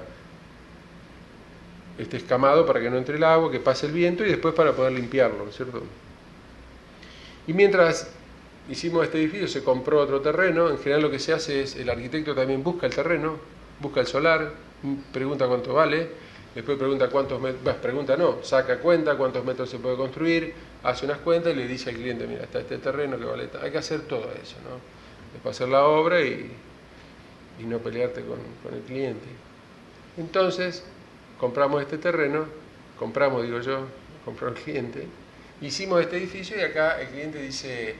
este escamado, para que no entre el agua, que pase el viento y después para poder limpiarlo, ¿no es cierto? Y mientras hicimos este edificio se compró otro terreno. En general lo que se hace es, el arquitecto también busca el terreno, busca el solar, pregunta cuánto vale, después pregunta cuántos metros, saca cuenta cuántos metros se puede construir, hace unas cuentas y le dice al cliente, mira, está este terreno que vale, hay que hacer todo eso, ¿no? Después hacer la obra y no pelearte con el cliente. Entonces, compramos este terreno, compró el cliente, hicimos este edificio y acá el cliente dice,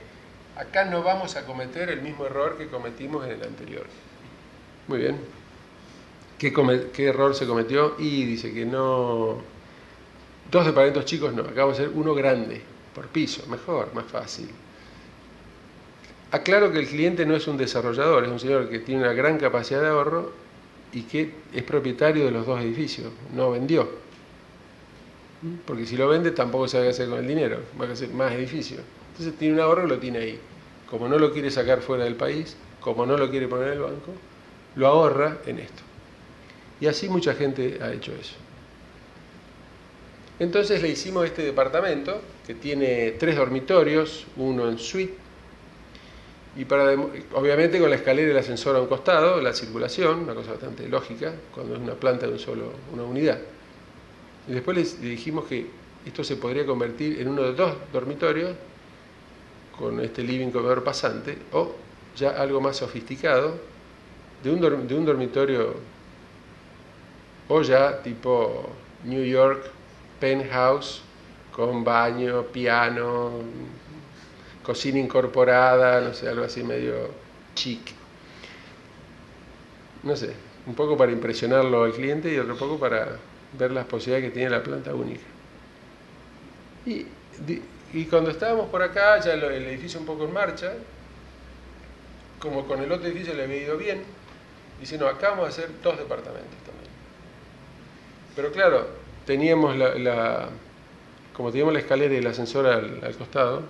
acá no vamos a cometer el mismo error que cometimos en el anterior. Muy bien. ¿Qué error se cometió? Y dice que no... 2 departamentos chicos no, acá vamos a hacer uno grande, por piso, mejor, más fácil. Aclaro que el cliente no es un desarrollador, es un señor que tiene una gran capacidad de ahorro y que es propietario de los 2 edificios, no vendió. Porque si lo vende tampoco sabe qué hacer con el dinero, va a hacer más edificios. Entonces tiene un ahorro y lo tiene ahí. Como no lo quiere sacar fuera del país, como no lo quiere poner en el banco, lo ahorra en esto. Y así mucha gente ha hecho eso. Entonces le hicimos este departamento que tiene 3 dormitorios, uno en suite, y obviamente con la escalera y el ascensor a un costado, la circulación, una cosa bastante lógica, cuando es una planta de una unidad. Y después le dijimos que esto se podría convertir en uno de 2 dormitorios, con este living comedor pasante, o ya algo más sofisticado, de un dormitorio, o ya tipo New York, penthouse, con baño, piano, cocina incorporada, no sé, algo así medio chic. no sé, un poco para impresionarlo al cliente y otro poco para ver las posibilidades que tiene la planta única. Y cuando estábamos por acá, ya el edificio un poco en marcha, como con el otro edificio le había ido bien, dice, no, acá vamos a hacer 2 departamentos también. Pero claro, teníamos como teníamos la escalera y el ascensor al costado,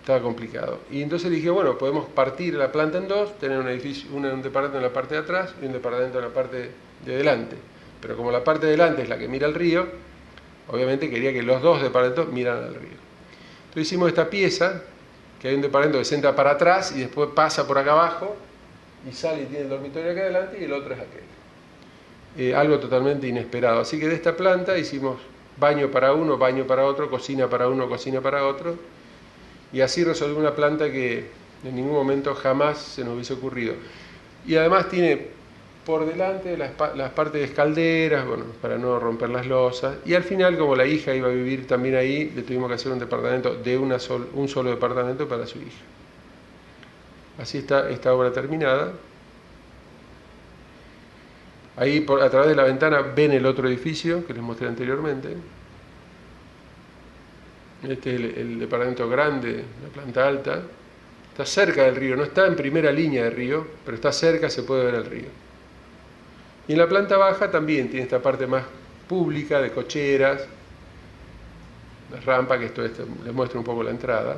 estaba complicado. Y entonces dije, bueno, podemos partir la planta en 2, tener un edificio, un departamento en la parte de atrás y un departamento en la parte de delante. Pero como la parte de delante es la que mira al río, obviamente quería que los 2 departamentos miraran al río. Entonces hicimos esta pieza, que hay un departamento que se entra para atrás y después pasa por acá abajo y sale y tiene el dormitorio acá adelante y el otro es aquel. Algo totalmente inesperado. Así que de esta planta hicimos baño para uno, baño para otro, cocina para uno, cocina para otro. Y así resolví una planta que en ningún momento jamás se nos hubiese ocurrido. Y además tiene por delante las partes de escalderas, bueno, para no romper las losas. Y al final, como la hija iba a vivir también ahí, le tuvimos que hacer un departamento de un solo departamento para su hija. Así está esta obra terminada. Ahí a través de la ventana ven el otro edificio que les mostré anteriormente. Este es el departamento grande, la planta alta. Está cerca del río, no está en primera línea del río, pero está cerca, se puede ver el río. Y en la planta baja también tiene esta parte más pública, de cocheras, la rampa, que esto les muestra un poco la entrada.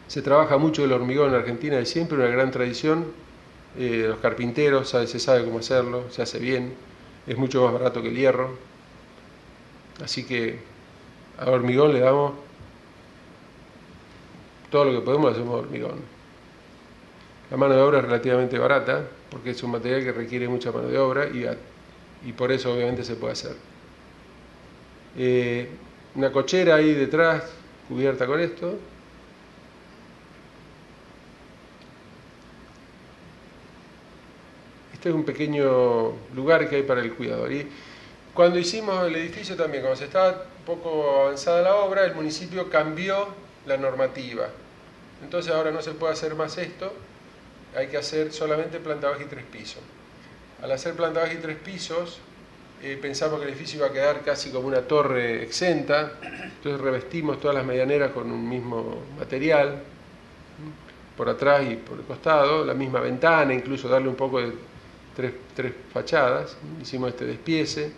Se trabaja mucho el hormigón en Argentina, es siempre una gran tradición. Los carpinteros, se sabe cómo hacerlo, se hace bien, es mucho más barato que el hierro. Así que a hormigón le damos todo lo que podemos, lo hacemos hormigón. La mano de obra es relativamente barata, porque es un material que requiere mucha mano de obra y por eso obviamente se puede hacer. Una cochera ahí detrás, cubierta con esto. Este es un pequeño lugar que hay para el cuidador. Y cuando hicimos el edificio también, cuando se estaba un poco avanzada la obra, el municipio cambió la normativa. Entonces ahora no se puede hacer más esto, hay que hacer solamente planta baja y 3 pisos. Al hacer planta baja y 3 pisos, pensamos que el edificio iba a quedar casi como una torre exenta, entonces revestimos todas las medianeras con un mismo material, por atrás y por el costado, la misma ventana, incluso darle un poco de tres fachadas. Hicimos este despiece,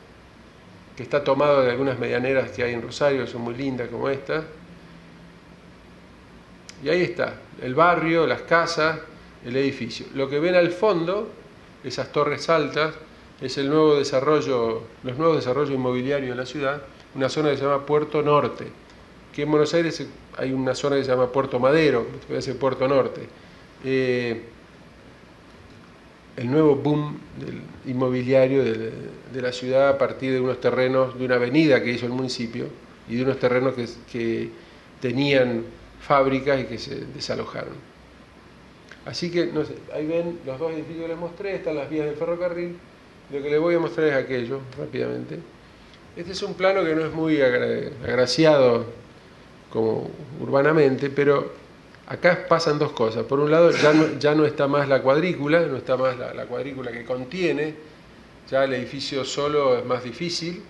que está tomado de algunas medianeras que hay en Rosario, que son muy lindas como esta. Y ahí está, el barrio, las casas, el edificio. Lo que ven al fondo, esas torres altas, es el nuevo desarrollo, los nuevos desarrollos inmobiliarios de la ciudad, una zona que se llama Puerto Norte, que en Buenos Aires hay una zona que se llama Puerto Madero, que es Puerto Norte. El nuevo boom del inmobiliario de la ciudad a partir de unos terrenos, de una avenida que hizo el municipio y de unos terrenos que tenían fábricas y que se desalojaron. Así que, no sé, ahí ven los 2 edificios que les mostré, están las vías del ferrocarril. Lo que les voy a mostrar es aquello, rápidamente. Este es un plano que no es muy agraciado como urbanamente, pero acá pasan 2 cosas. Por un lado, ya no está más la cuadrícula, no está más la cuadrícula que contiene, ya el edificio solo es más difícil.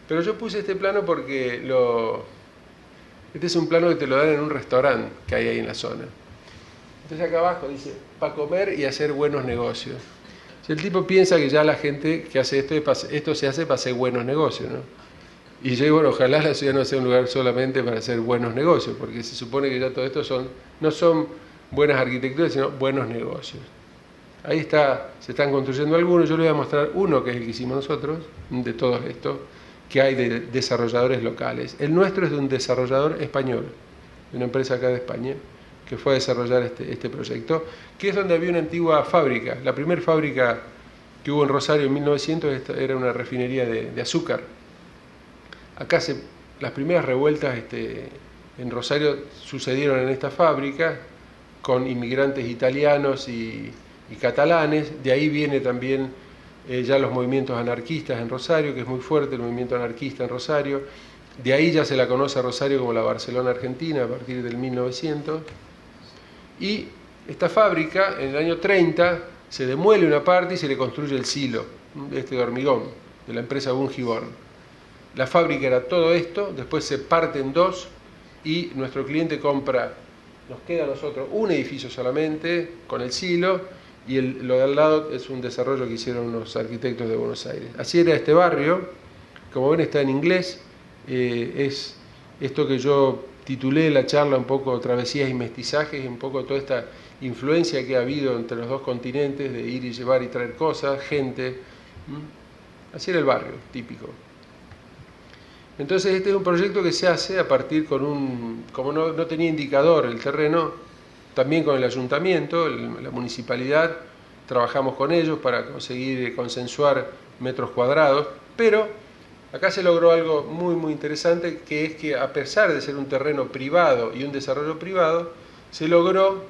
Pero yo puse este plano porque este es un plano que te lo dan en un restaurante que hay ahí en la zona. Entonces acá abajo dice, para comer y hacer buenos negocios. Si el tipo piensa que ya la gente que hace esto se hace para hacer buenos negocios, ¿no? Y yo digo, bueno, ojalá la ciudad no sea un lugar solamente para hacer buenos negocios, porque se supone que ya todo esto no son buenas arquitecturas, sino buenos negocios. Ahí está, se están construyendo algunos, yo les voy a mostrar uno que es el que hicimos nosotros, de todos estos, que hay de desarrolladores locales. El nuestro es de un desarrollador español, de una empresa acá de España, que fue a desarrollar este proyecto, que es donde había una antigua fábrica. La primera fábrica que hubo en Rosario en 1900 era una refinería de azúcar. Acá las primeras revueltas en Rosario sucedieron en esta fábrica, con inmigrantes italianos y catalanes. De ahí viene también ya los movimientos anarquistas en Rosario, que es muy fuerte el movimiento anarquista en Rosario. De ahí ya se la conoce a Rosario como la Barcelona Argentina a partir del 1900. Y esta fábrica, en el año 30, se demuele una parte y se le construye el silo, de hormigón, de la empresa Bungiborn. La fábrica era todo esto, después se parte en dos y nuestro cliente compra, nos queda a nosotros un edificio solamente con el silo y lo de al lado es un desarrollo que hicieron unos arquitectos de Buenos Aires. Así era este barrio, como ven está en inglés, es esto que yo titulé la charla un poco Travesías y Mestizajes, un poco toda esta influencia que ha habido entre los dos continentes de ir y llevar y traer cosas, gente. Así era el barrio, típico. Entonces este es un proyecto que se hace a partir como no tenía indicador el terreno, también con el ayuntamiento, la municipalidad, trabajamos con ellos para conseguir consensuar metros cuadrados, pero acá se logró algo muy muy interesante, que es que a pesar de ser un terreno privado y un desarrollo privado, se logró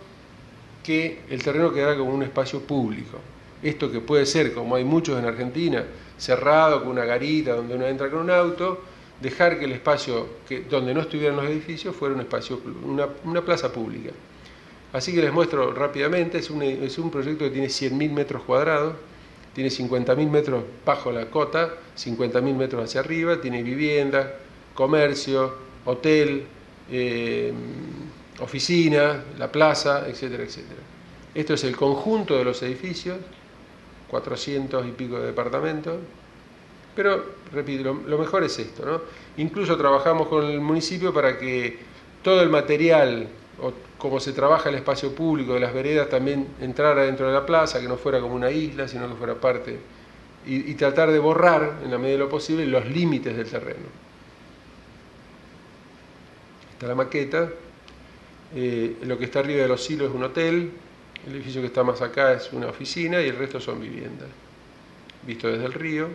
que el terreno quedara como un espacio público. Esto que puede ser, como hay muchos en Argentina, cerrado con una garita donde uno entra con un auto, dejar que el espacio donde no estuvieran los edificios fuera un espacio, una plaza pública. Así que les muestro rápidamente, es un proyecto que tiene 100.000 metros cuadrados, tiene 50.000 metros bajo la cota, 50.000 metros hacia arriba, tiene vivienda, comercio, hotel, oficina, la plaza, etcétera, etcétera. Esto es el conjunto de los edificios, 400 y pico de departamentos, pero, repito, lo mejor es esto, ¿no? Incluso trabajamos con el municipio para que todo el material, o como se trabaja el espacio público de las veredas, también entrara dentro de la plaza, que no fuera como una isla, sino que fuera parte, y tratar de borrar, en la medida de lo posible, los límites del terreno. Está la maqueta, lo que está arriba de los silos es un hotel, el edificio que está más acá es una oficina y el resto son viviendas, visto desde el río.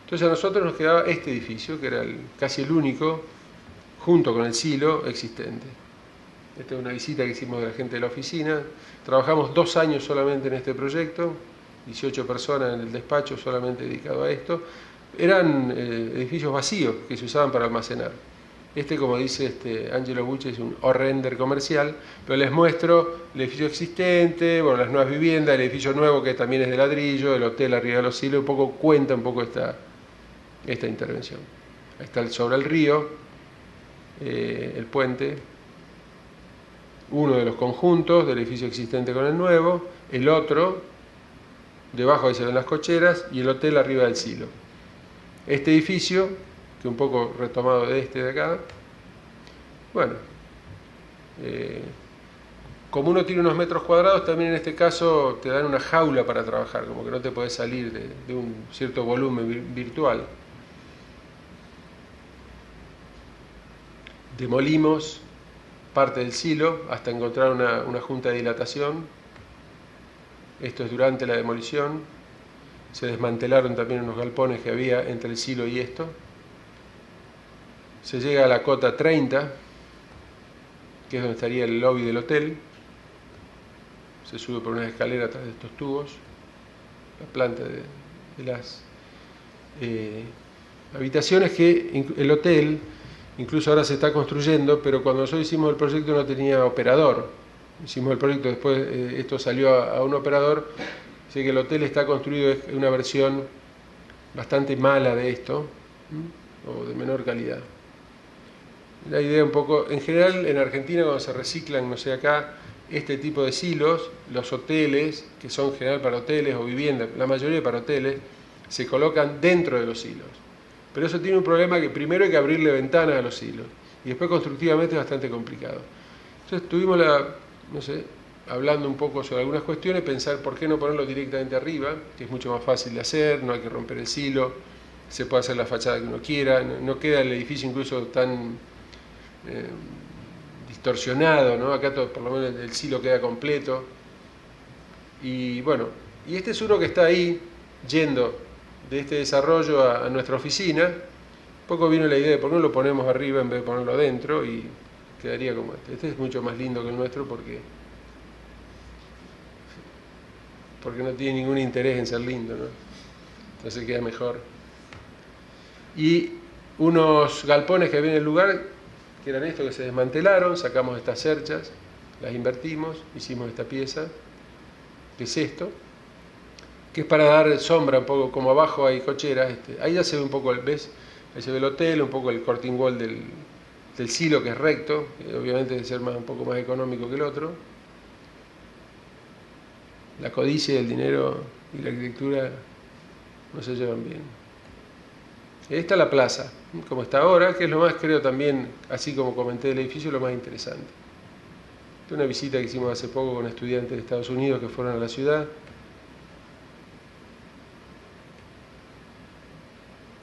Entonces a nosotros nos quedaba este edificio, que era casi el único, junto con el silo existente. Esta es una visita que hicimos de la gente de la oficina. Trabajamos 2 años solamente en este proyecto, 18 personas en el despacho solamente dedicado a esto. Eran edificios vacíos que se usaban para almacenar. Este, como dice Angelo Bucci, es un render comercial, pero les muestro el edificio existente, bueno, las nuevas viviendas, el edificio nuevo que también es de ladrillo, el hotel arriba de los silos, un poco cuenta un poco esta intervención. Ahí está sobre el río, el puente, uno de los conjuntos del edificio existente con el nuevo, el otro, debajo ahí se ven las cocheras, y el hotel arriba del silo. Este edificio, que un poco retomado de este de acá, bueno, como uno tiene unos metros cuadrados, también en este caso te dan una jaula para trabajar, como que no te podés salir de un cierto volumen virtual. Demolimos parte del silo hasta encontrar una junta de dilatación. Esto es durante la demolición. Se desmantelaron también unos galpones que había entre el silo y esto. Se llega a la cota 30, que es donde estaría el lobby del hotel. Se sube por una escalera a través de estos tubos. La planta de las habitaciones que el hotel, incluso ahora se está construyendo, pero cuando nosotros hicimos el proyecto no tenía operador. Hicimos el proyecto, después esto salió a un operador, así que el hotel está construido, es una versión bastante mala de esto, o de menor calidad. La idea un poco, en general en Argentina cuando se reciclan, no sé acá, este tipo de silos, los hoteles, que son en general para hoteles o viviendas, la mayoría para hoteles, se colocan dentro de los silos. Pero eso tiene un problema, que primero hay que abrirle ventanas a los silos y después constructivamente es bastante complicado. Entonces estuvimos hablando un poco sobre algunas cuestiones, pensar por qué no ponerlo directamente arriba, que es mucho más fácil de hacer, no hay que romper el silo, se puede hacer la fachada que uno quiera, no queda el edificio incluso tan distorsionado, ¿no? Acá por lo menos el silo queda completo. Y bueno, y este es uno que está ahí yendo de este desarrollo a nuestra oficina. Un poco vino la idea de por qué no lo ponemos arriba en vez de ponerlo adentro y quedaría como este. Este es mucho más lindo que el nuestro porque no tiene ningún interés en ser lindo, ¿no? Entonces queda mejor. Y unos galpones que había en el lugar, que eran estos que se desmantelaron, sacamos estas cerchas, las invertimos, hicimos esta pieza, que es esto, que es para dar sombra un poco, como abajo hay cocheras, ahí ya se ve un poco, ¿ves? Ahí se ve el hotel, un poco el corte ingual del silo, que es recto, que obviamente debe ser un poco más económico que el otro. La codicia y el dinero y la arquitectura no se llevan bien. Esta es la plaza, como está ahora, que es lo más, creo también, así como comenté del edificio, lo más interesante. Esta es una visita que hicimos hace poco con estudiantes de Estados Unidos que fueron a la ciudad.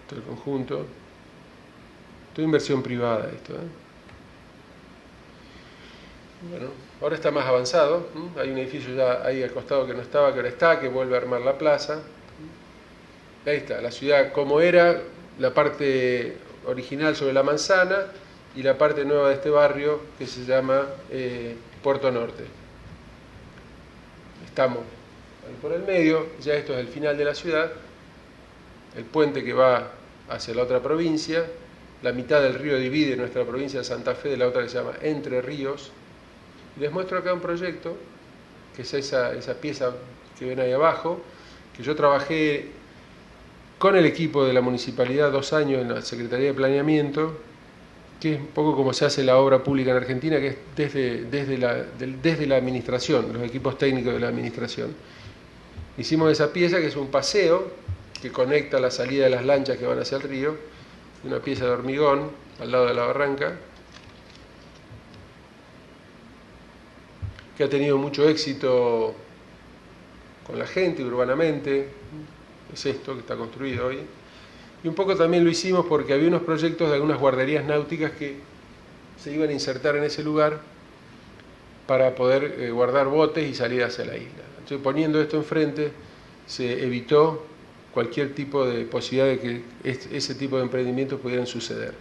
Todo el conjunto. Toda inversión privada esto, ¿eh? Bueno, ahora está más avanzado. Hay un edificio ya ahí al costado que no estaba, que ahora está, que vuelve a armar la plaza. Ahí está, la ciudad como era, la parte original sobre la manzana y la parte nueva de este barrio que se llama Puerto Norte. Estamos ahí por el medio, ya esto es el final de la ciudad, el puente que va hacia la otra provincia, la mitad del río divide nuestra provincia de Santa Fe de la otra que se llama Entre Ríos. Y les muestro acá un proyecto, que es esa pieza que ven ahí abajo, que yo trabajé con el equipo de la municipalidad 2 años en la Secretaría de Planeamiento, que es un poco como se hace la obra pública en Argentina, que es desde la administración, los equipos técnicos de la administración. Hicimos esa pieza que es un paseo que conecta la salida de las lanchas que van hacia el río, una pieza de hormigón al lado de la barranca, que ha tenido mucho éxito con la gente urbanamente. Es esto que está construido hoy. Y un poco también lo hicimos porque había unos proyectos de algunas guarderías náuticas que se iban a insertar en ese lugar para poder guardar botes y salir hacia la isla. Entonces, poniendo esto enfrente, se evitó cualquier tipo de posibilidad de que ese tipo de emprendimientos pudieran suceder.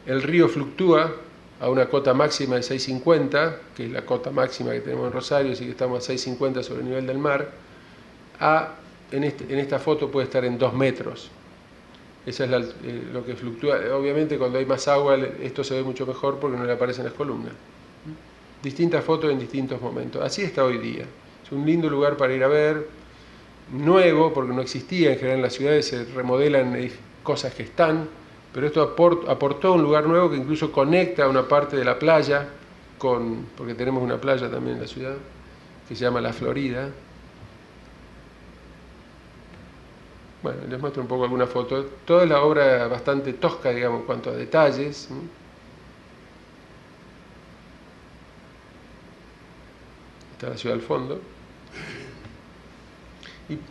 El río fluctúa a una cota máxima de 6,50, que es la cota máxima que tenemos en Rosario, así que estamos a 6,50 sobre el nivel del mar, en esta foto puede estar en 2 metros. Esa es lo que fluctúa. Obviamente cuando hay más agua esto se ve mucho mejor porque no le aparecen las columnas. Distintas fotos en distintos momentos. Así está hoy día. Es un lindo lugar para ir a ver, nuevo porque no existía, en general en las ciudades se remodelan cosas que están, pero esto aportó un lugar nuevo que incluso conecta una parte de la playa, porque tenemos una playa también en la ciudad, que se llama La Florida. Bueno, les muestro un poco alguna foto. Toda la obra bastante tosca, digamos, en cuanto a detalles. Está la ciudad al fondo.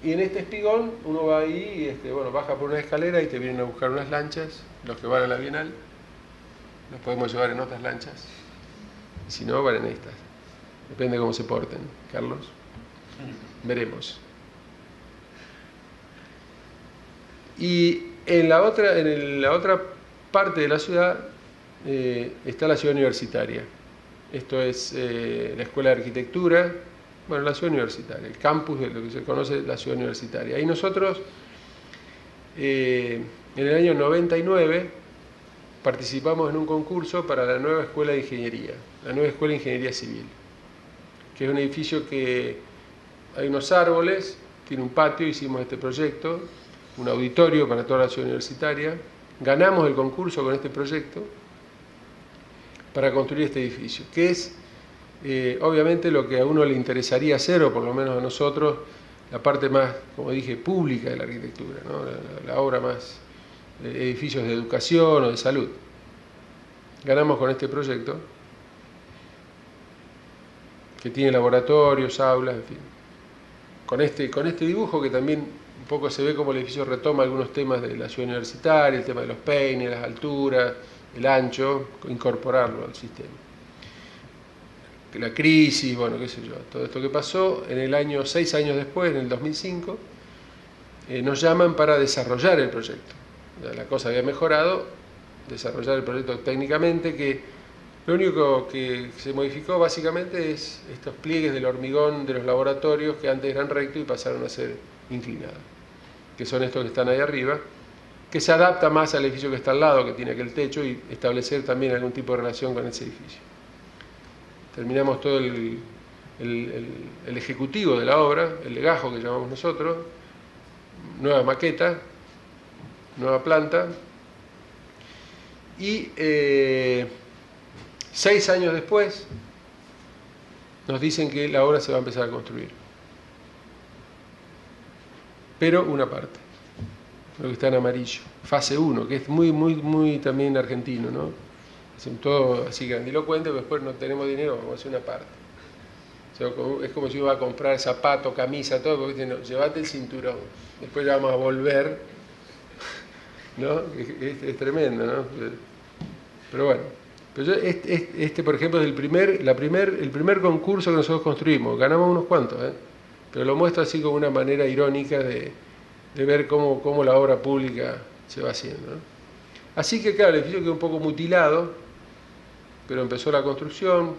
Y en este espigón uno va ahí y baja por una escalera y te vienen a buscar unas lanchas, los que van a la Bienal. Los podemos llevar en otras lanchas. Y si no, van en estas. Depende de cómo se porten, Carlos. Veremos. Y en la otra parte de la ciudad está la ciudad universitaria. Esto es la Escuela de Arquitectura, la ciudad universitaria, el campus de lo que se conoce la ciudad universitaria. Y nosotros, en el año 99, participamos en un concurso para la nueva Escuela de Ingeniería, la nueva Escuela de Ingeniería Civil, que es un edificio que hay unos árboles, tiene un patio, hicimos este proyecto, un auditorio para toda la ciudad universitaria. Ganamos el concurso con este proyecto para construir este edificio, que es obviamente lo que a uno le interesaría hacer, o por lo menos a nosotros, la parte más, como dije, pública de la arquitectura, ¿no? la obra más, edificios de educación o de salud. Ganamos con este proyecto, que tiene laboratorios, aulas, en fin. Con este dibujo que también un poco se ve como el edificio retoma algunos temas de la ciudad universitaria, el tema de los peines, las alturas, el ancho, incorporarlo al sistema. La crisis, qué sé yo, todo esto que pasó, en el año, 6 años después, en el 2005, nos llaman para desarrollar el proyecto. La cosa había mejorado, desarrollar el proyecto técnicamente, que lo único que se modificó básicamente es estos pliegues del hormigón de los laboratorios que antes eran rectos y pasaron a ser inclinados, que son estos que están ahí arriba, que se adapta más al edificio que está al lado, que tiene aquel techo, y establecer también algún tipo de relación con ese edificio. terminamos todo el ejecutivo de la obra, el legajo que llamamos nosotros, nueva maqueta, nueva planta, y 6 años después nos dicen que la obra se va a empezar a construir. Pero una parte, lo que está en amarillo, fase 1, que es muy también argentino, ¿no? Hacen todo así grandilocuente, pero después no tenemos dinero, vamos a hacer una parte. O sea, es como si uno va a comprar zapato, camisa, todo, porque dicen, no, llévate el cinturón, después ya vamos a volver, ¿no? Es tremendo, ¿no? Pero bueno, pero este por ejemplo es el primer concurso que nosotros construimos, ganamos unos cuantos, pero lo muestro así como una manera irónica de ver cómo la obra pública se va haciendo, ¿no? Así que claro, el edificio quedó un poco mutilado, pero empezó la construcción,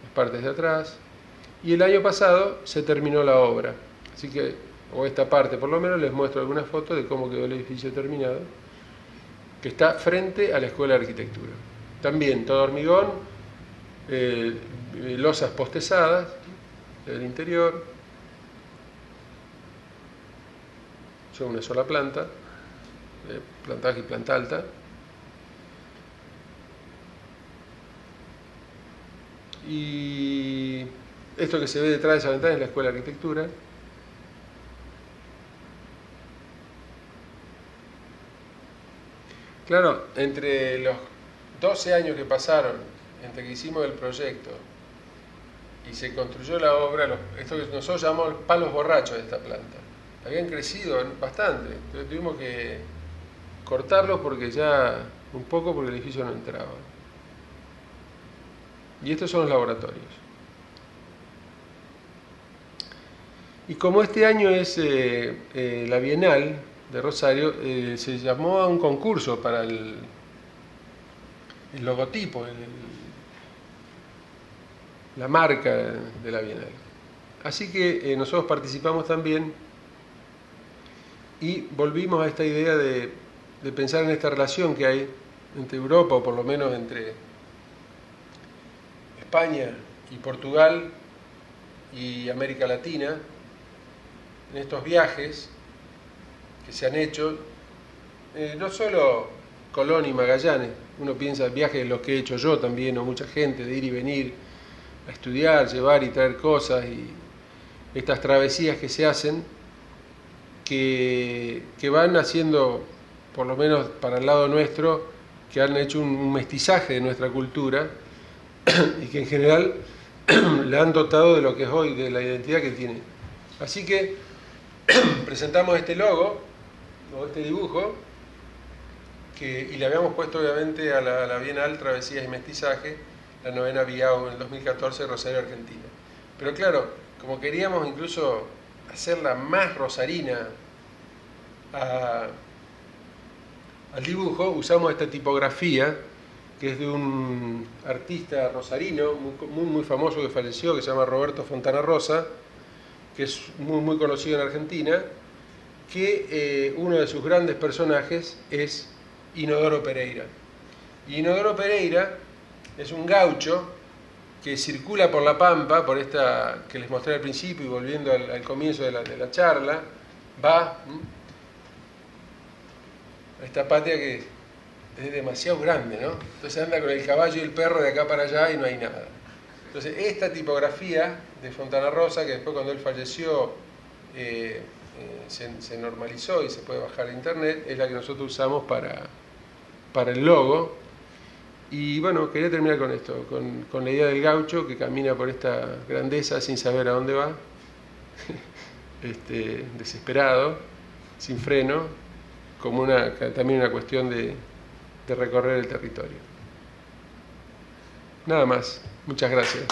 las partes de atrás, y el año pasado se terminó la obra. Así que, o esta parte por lo menos, les muestro algunas fotos de cómo quedó el edificio terminado, que está frente a la Escuela de Arquitectura. También todo hormigón, losas postesadas del interior, son una sola planta, planta baja y planta alta. Y esto que se ve detrás de esa ventana es la Escuela de Arquitectura. Claro, entre los 12 años que pasaron entre que hicimos el proyecto y se construyó la obra, esto que nosotros llamamos palos borrachos de esta planta, habían crecido bastante, entonces tuvimos que cortarlos porque un poco porque el edificio no entraba. Y estos son los laboratorios. Y como este año es la Bienal de Rosario, se llamó a un concurso para el logotipo, la marca de la Bienal. Así que nosotros participamos también y volvimos a esta idea de pensar en esta relación que hay entre Europa, o por lo menos entre España y Portugal y América Latina, en estos viajes que se han hecho, no solo Colón y Magallanes, uno piensa en viajes los que he hecho yo también, o mucha gente, de ir y venir a estudiar, llevar y traer cosas, y estas travesías que se hacen, que van haciendo, por lo menos para el lado nuestro, que han hecho un mestizaje de nuestra cultura, y que en general le han dotado de lo que es hoy, de la identidad que tiene. Así que presentamos este logo, o este dibujo, y le habíamos puesto obviamente a la Bienal Travesías y Mestizaje, la 9ª BIAO en el 2014, Rosario, Argentina. Pero claro, como queríamos incluso hacerla más rosarina al dibujo, usamos esta tipografía, que es de un artista rosarino muy famoso que falleció, que se llama Roberto Fontana Rosa, que es muy conocido en Argentina, que uno de sus grandes personajes es Inodoro Pereira. Y Inodoro Pereira es un gaucho que circula por la Pampa, por esta que les mostré al principio y volviendo al comienzo de la charla, va a esta patria que es demasiado grande, ¿no? Entonces anda con el caballo y el perro de acá para allá y no hay nada. Entonces esta tipografía de Fontana Rosa, que después cuando él falleció se normalizó y se puede bajar a internet, es la que nosotros usamos para el logo. Y bueno, quería terminar con esto, con la idea del gaucho que camina por esta grandeza sin saber a dónde va, desesperado, sin freno, como también una cuestión de recorrer el territorio. Nada más. Muchas gracias.